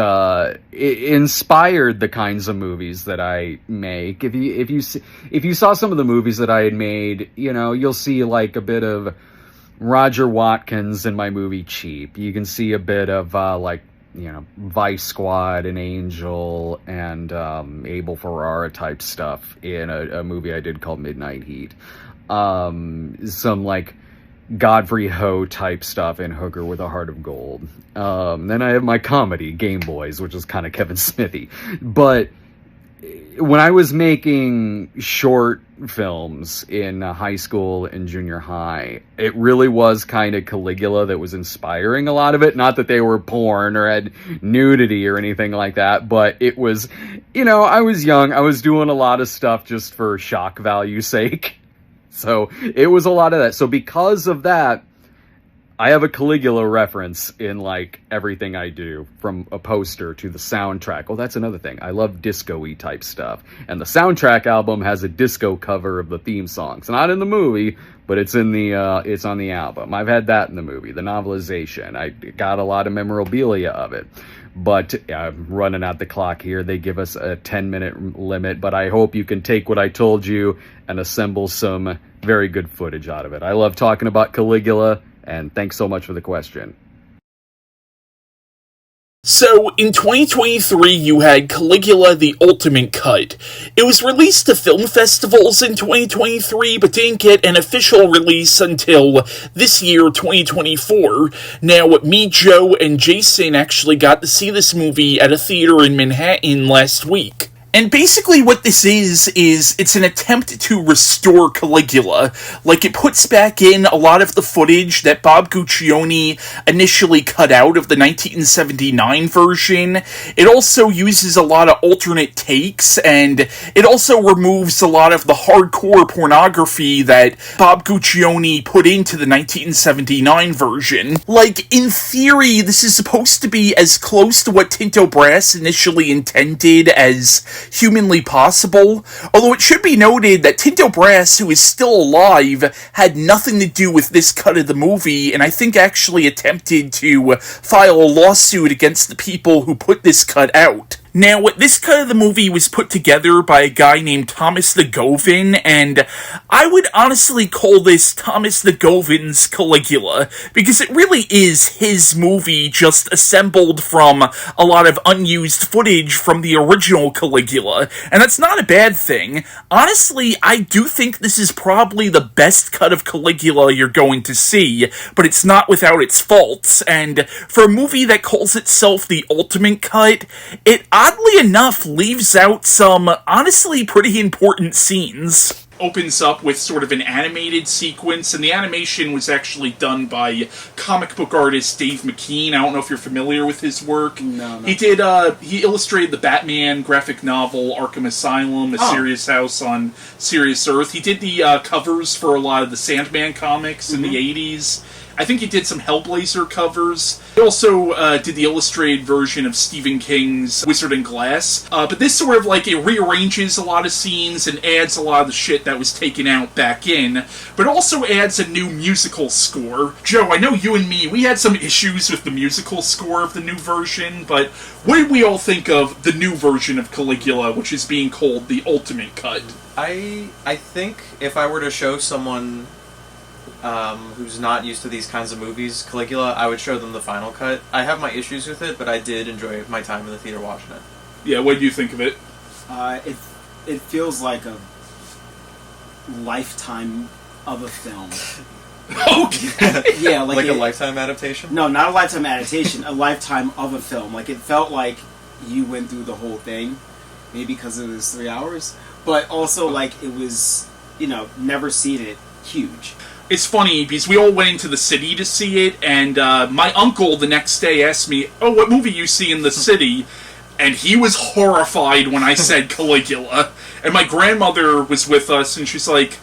inspired the kinds of movies that I make. If you saw some of the movies that I had made, you know, you'll see like a bit of Roger Watkins in my movie Cheap. You can see a bit of like, you know, Vice Squad and Angel and Abel Ferrara type stuff in a movie I did called Midnight Heat. Some like Godfrey Ho type stuff in Hooker with a Heart of Gold. Then I have my comedy, Game Boys, which is kind of Kevin Smithy. But when I was making short films in high school and junior high, it really was kind of Caligula that was inspiring a lot of it. Not that they were porn or had nudity or anything like that, but it was, I was young. I was doing a lot of stuff just for shock value sake. So it was a lot of that. So because of that, I have a Caligula reference in like everything I do, from a poster to the soundtrack. Well, that's another thing. I love disco-y type stuff. And the soundtrack album has a disco cover of the theme song. It's not in the movie, but it's in it's on the album. I've had that in the movie, the novelization. I got a lot of memorabilia of it. But I'm running out the clock here. They give us a 10-minute limit, but I hope you can take what I told you and assemble some very good footage out of it. I love talking about Caligula. And thanks so much for the question. So, in 2023, you had Caligula: The Ultimate Cut. It was released to film festivals in 2023, but didn't get an official release until this year, 2024. Now, me, Joe, and Jason actually got to see this movie at a theater in Manhattan last week. And basically what this is it's an attempt to restore Caligula. Like, it puts back in a lot of the footage that Bob Guccione initially cut out of the 1979 version. It also uses a lot of alternate takes, and it also removes a lot of the hardcore pornography that Bob Guccione put into the 1979 version. Like, in theory, this is supposed to be as close to what Tinto Brass initially intended as humanly possible, although it should be noted that Tinto Brass, who is still alive, had nothing to do with this cut of the movie, and I think actually attempted to file a lawsuit against the people who put this cut out. Now, this cut of the movie was put together by a guy named Thomas Negovan, and I would honestly call this Thomas Negovan's Caligula, because it really is his movie just assembled from a lot of unused footage from the original Caligula, and that's not a bad thing. Honestly, I do think this is probably the best cut of Caligula you're going to see, but it's not without its faults, and for a movie that calls itself the Ultimate Cut, it oddly enough leaves out some honestly pretty important scenes. Opens up with sort of an animated sequence, and the animation was actually done by comic book artist Dave McKean. I don't know if you're familiar with his work. No. He illustrated the Batman graphic novel Arkham Asylum, A Serious House on Serious Earth. He did the covers for a lot of the Sandman comics in the 80s. I think he did some Hellblazer covers. He also did the illustrated version of Stephen King's Wizard and Glass. But this sort of, like, it rearranges a lot of scenes and adds a lot of the shit that was taken out back in, but also adds a new musical score. Joe, I know you and me, we had some issues with the musical score of the new version, but what did we all think of the new version of Caligula, which is being called the Ultimate Cut? I think if I were to show someone who's not used to these kinds of movies, Caligula, I would show them the final cut. I have my issues with it, but I did enjoy my time in the theater watching it. Yeah, what do you think of it? It feels like a lifetime of a film. Okay. Yeah, like a Lifetime adaptation? No, not a Lifetime adaptation, a lifetime of a film. Like, it felt like you went through the whole thing, maybe because it was 3 hours, but also, like, it was, never seen it, huge. It's funny, because we all went into the city to see it, and my uncle the next day asked me, "Oh, what movie you see in the city?" And he was horrified when I said Caligula. And my grandmother was with us, and she's like,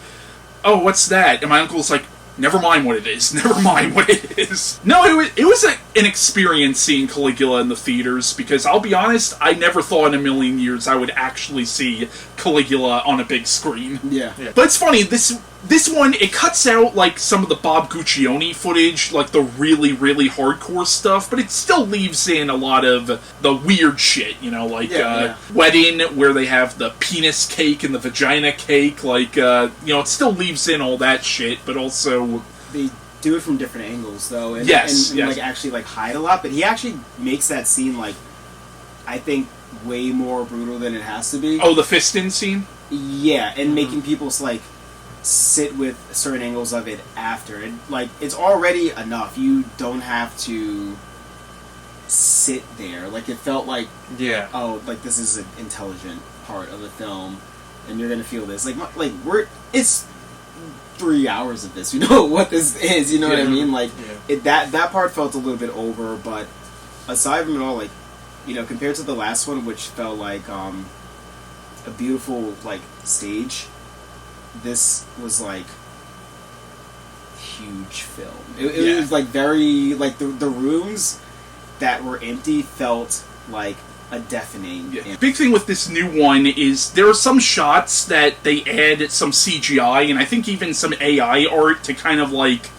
"Oh, what's that?" And my uncle's like, "Never mind what it is. Never mind what it is." No, it was an experience seeing Caligula in the theaters, because I'll be honest, I never thought in a million years I would actually see Caligula on a big screen. Yeah. But it's funny, this one, it cuts out, like, some of the Bob Guccione footage, like the really, really hardcore stuff, but it still leaves in a lot of the weird shit, Wedding, where they have the penis cake and the vagina cake, like, it still leaves in all that shit, but also... They do it from different angles, though, and like, actually, like, hide a lot, but he actually makes that scene, like, I think, way more brutal than it has to be. Oh, the fisting scene? Yeah, and making people, like, sit with certain angles of it after. And, like, it's already enough. You don't have to sit there. Like, it felt like, yeah, oh, like, this is an intelligent part of the film, and you're gonna feel this. It's 3 hours of this. You know what this is. You know what I mean? Like that part felt a little bit over, but aside from it all, like, you know, compared to the last one, which felt like a beautiful like stage, this was like huge film. It was like very like the rooms that were empty felt like a deafening. Big thing with this new one is there are some shots that they add some CGI and I think even some AI art to kind of like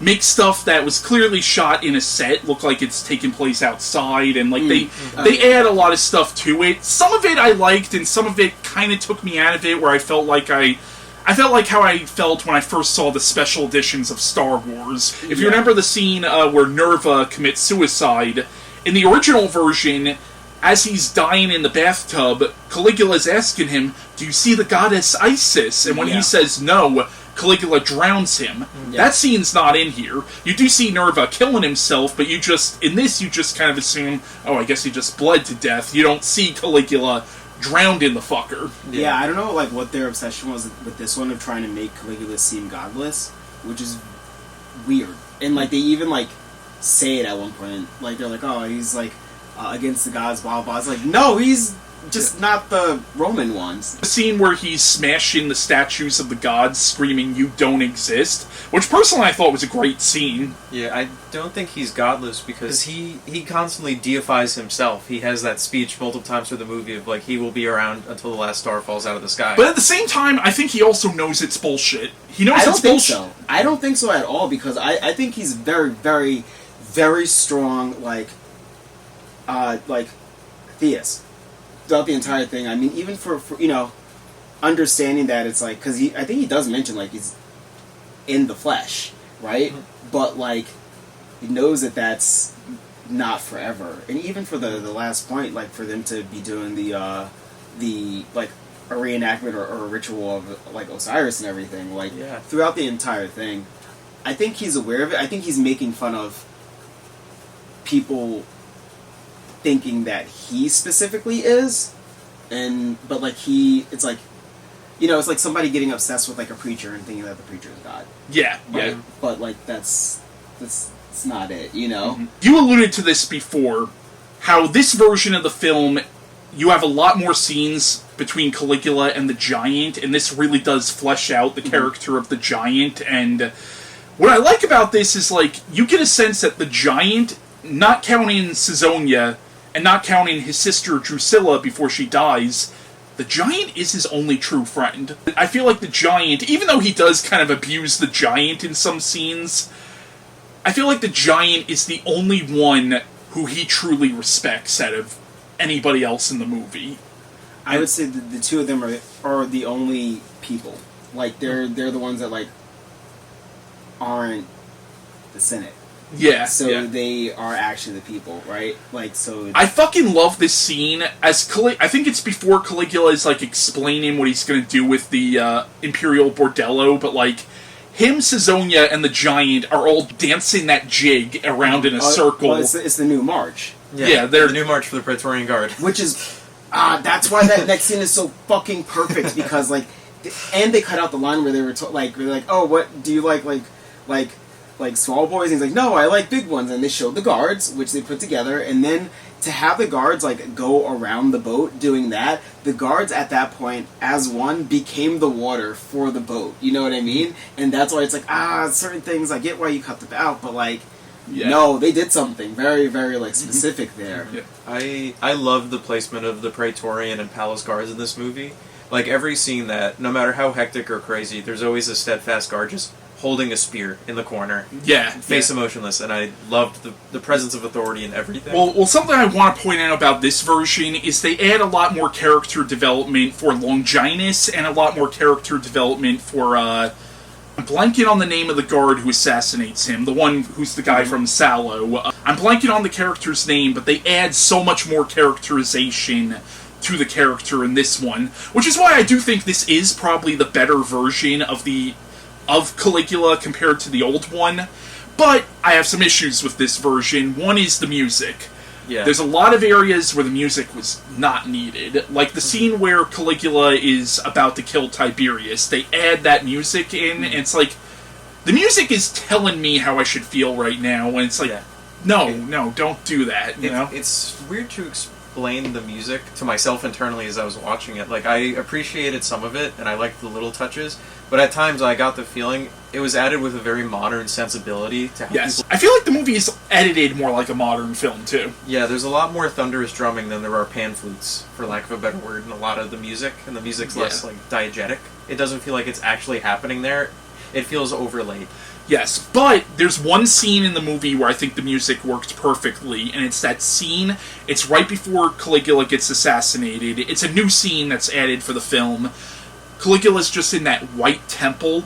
make stuff that was clearly shot in a set look like it's taking place outside, and like they add a lot of stuff to it. Some of it I liked, and some of it kind of took me out of it, where I felt like how I felt when I first saw the special editions of Star Wars. If you remember the scene where Nerva commits suicide, in the original version, as he's dying in the bathtub, Caligula's asking him, "Do you see the goddess Isis?" And when he says no, Caligula drowns him. That scene's not in here. You do see Nerva killing himself, but in this you just kind of assume, oh, I guess he just bled to death. You don't see Caligula drowned in the fucker. Yeah, I don't know like what their obsession was with this one of trying to make Caligula seem godless, which is weird. And like they even like say it at one point, like they're like, oh, he's like against the gods, blah blah. It's like, no, he's just not the Roman ones. The scene where he's smashing the statues of the gods, screaming, "You don't exist," which personally I thought was a great scene. Yeah, I don't think he's godless because he constantly deifies himself. He has that speech multiple times through the movie of like, he will be around until the last star falls out of the sky. But at the same time, I think he also knows it's bullshit. He knows it's bullshit. So. I don't think so at all, because I think he's very, very, very strong, like theist throughout the entire thing. I mean, even for you know, understanding that it's like, because I think he does mention like he's in the flesh, right? But like he knows that that's not forever. And even for the last point, like for them to be doing the like a reenactment or a ritual of like Osiris and everything, like throughout the entire thing, I think he's aware of it. I think he's making fun of people thinking that he specifically is, but like it's like, you know, it's like somebody getting obsessed with like a preacher and thinking that the preacher is God. Yeah. But like that's not it, you know? You alluded to this before, how this version of the film, you have a lot more scenes between Caligula and the Giant, and this really does flesh out the character of the Giant, and what I like about this is, like, you get a sense that the Giant, not counting Caesarea, and not counting his sister Drusilla before she dies, the Giant is his only true friend. I feel like the Giant, even though he does kind of abuse the Giant in some scenes, I feel like the Giant is the only one who he truly respects out of anybody else in the movie. I would say the two of them are the only people. Like, they're the ones that, like, aren't the Senate. Yeah. So they are actually the people, right? Like, so I fucking love this scene as I think it's before Caligula is like explaining what he's going to do with the Imperial Bordello, but like him, Caesarea, and the Giant are all dancing that jig around in a circle. Well, it's the new march. Yeah, they're the new march for the Praetorian Guard, which is that's why that next scene is so fucking perfect, because like, and they cut out the line where they were like, oh, what do you like small boys? And he's like, no, I like big ones. And they showed the guards, which they put together, and then to have the guards like go around the boat doing that, the guards at that point as one became the water for the boat. You know what I mean? And that's why it's like, certain things I get why you cut them out, but like, no, they did something very, very like specific there. I love the placement of the Praetorian and Palace guards in this movie. Like, every scene that, no matter how hectic or crazy, there's always a steadfast guard just holding a spear in the corner. Face emotionless, and I loved the presence of authority in everything. Well, something I want to point out about this version is they add a lot more character development for Longinus, and a lot more character development for, I'm blanking on the name of the guard who assassinates him, the one who's the guy from Sallow. I'm blanking on the character's name, but they add so much more characterization to the character in this one, which is why I do think this is probably the better version of Caligula compared to the old one. But I have some issues with this version. One is the music. Yeah. There's a lot of areas where the music was not needed. Like the scene where Caligula is about to kill Tiberius. They add that music in, and it's like, the music is telling me how I should feel right now, and it's like, no, don't do that, you know? It's weird to explain the music to myself internally as I was watching it. Like, I appreciated some of it, and I liked the little touches, but at times I got the feeling it was added with a very modern sensibility to how people... I feel like the movie is edited more like a modern film, too. Yeah, there's a lot more thunderous drumming than there are pan flutes, for lack of a better word, in a lot of the music, and the music's less, like, diegetic. It doesn't feel like it's actually happening there. It feels overlaid. Yes, but there's one scene in the movie where I think the music worked perfectly, and it's that scene, it's right before Caligula gets assassinated. It's a new scene that's added for the film. Caligula's just in that white temple,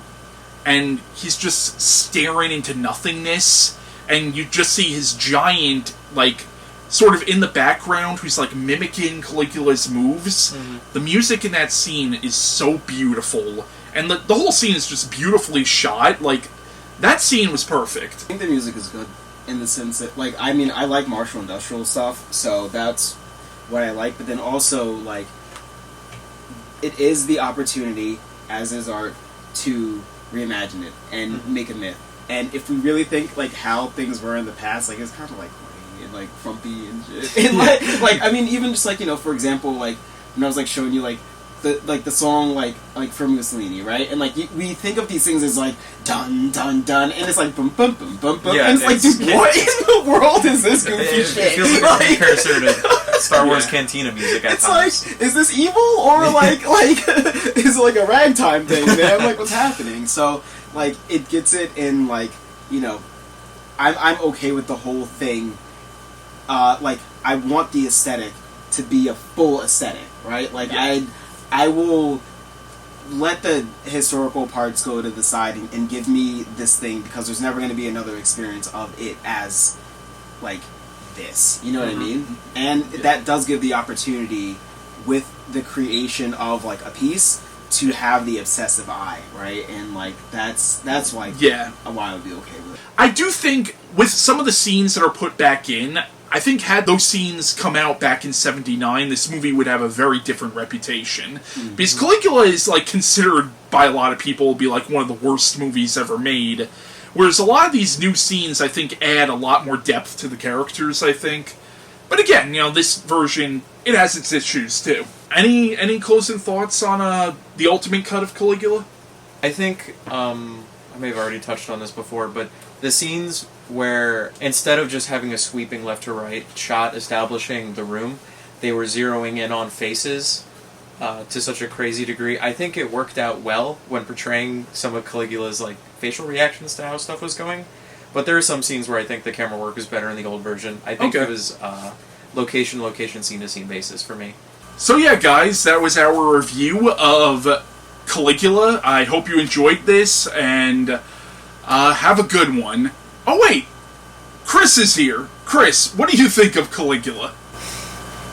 and he's just staring into nothingness, and you just see his giant, like, sort of in the background, who's, like, mimicking Caligula's moves. The music in that scene is so beautiful, and the whole scene is just beautifully shot. Like, that scene was perfect. I think the music is good in the sense that, like, I mean, I like martial industrial stuff, so that's what I like, but then also, like, it is the opportunity, as is art, to reimagine it and make a myth. And if we really think, like, how things were in the past, like, it's kind of, like, corny and, like, frumpy and shit. And, like, I mean, even just, like, you know, for example, like, when I was, like, showing you, like, the song, like for Mussolini, right? And, like, we think of these things as, like, dun, dun, dun, and it's like, bum, bum, bum, bum, bum, and it's like, dude, what in the world is this goofy shit? It feels like a precursor to Star Wars Cantina music at times. Like, is this evil, or, like, is it, like, a ragtime thing, man? Like, what's happening? So, like, it gets it in, like, you know, I'm okay with the whole thing. Like, I want the aesthetic to be a full aesthetic, right? Like, I will let the historical parts go to the side and give me this thing, because there's never going to be another experience of it as, like, this. You know what I mean? And that does give the opportunity with the creation of, like, a piece to have the obsessive eye, right? And, like, that's why why I would be okay with it. I do think with some of the scenes that are put back in, I think had those scenes come out back in '79, this movie would have a very different reputation. Because Caligula is, like, considered by a lot of people to be, like, one of the worst movies ever made. Whereas a lot of these new scenes, I think, add a lot more depth to the characters, I think. But again, you know, this version, it has its issues, too. Any closing thoughts on the ultimate cut of Caligula? I think, I may have already touched on this before, but the scenes where, instead of just having a sweeping left to right shot establishing the room, they were zeroing in on faces to such a crazy degree. I think it worked out well when portraying some of Caligula's, like, facial reactions to how stuff was going. But there are some scenes where I think the camera work was better in the old version. I think it was location, scene-to-scene basis for me. So yeah, guys, that was our review of Caligula. I hope you enjoyed this, and have a good one. Oh wait, Chris is here. Chris, what do you think of Caligula?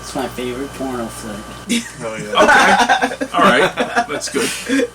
It's my favorite porno flick. Oh yeah. Okay. Alright, that's good.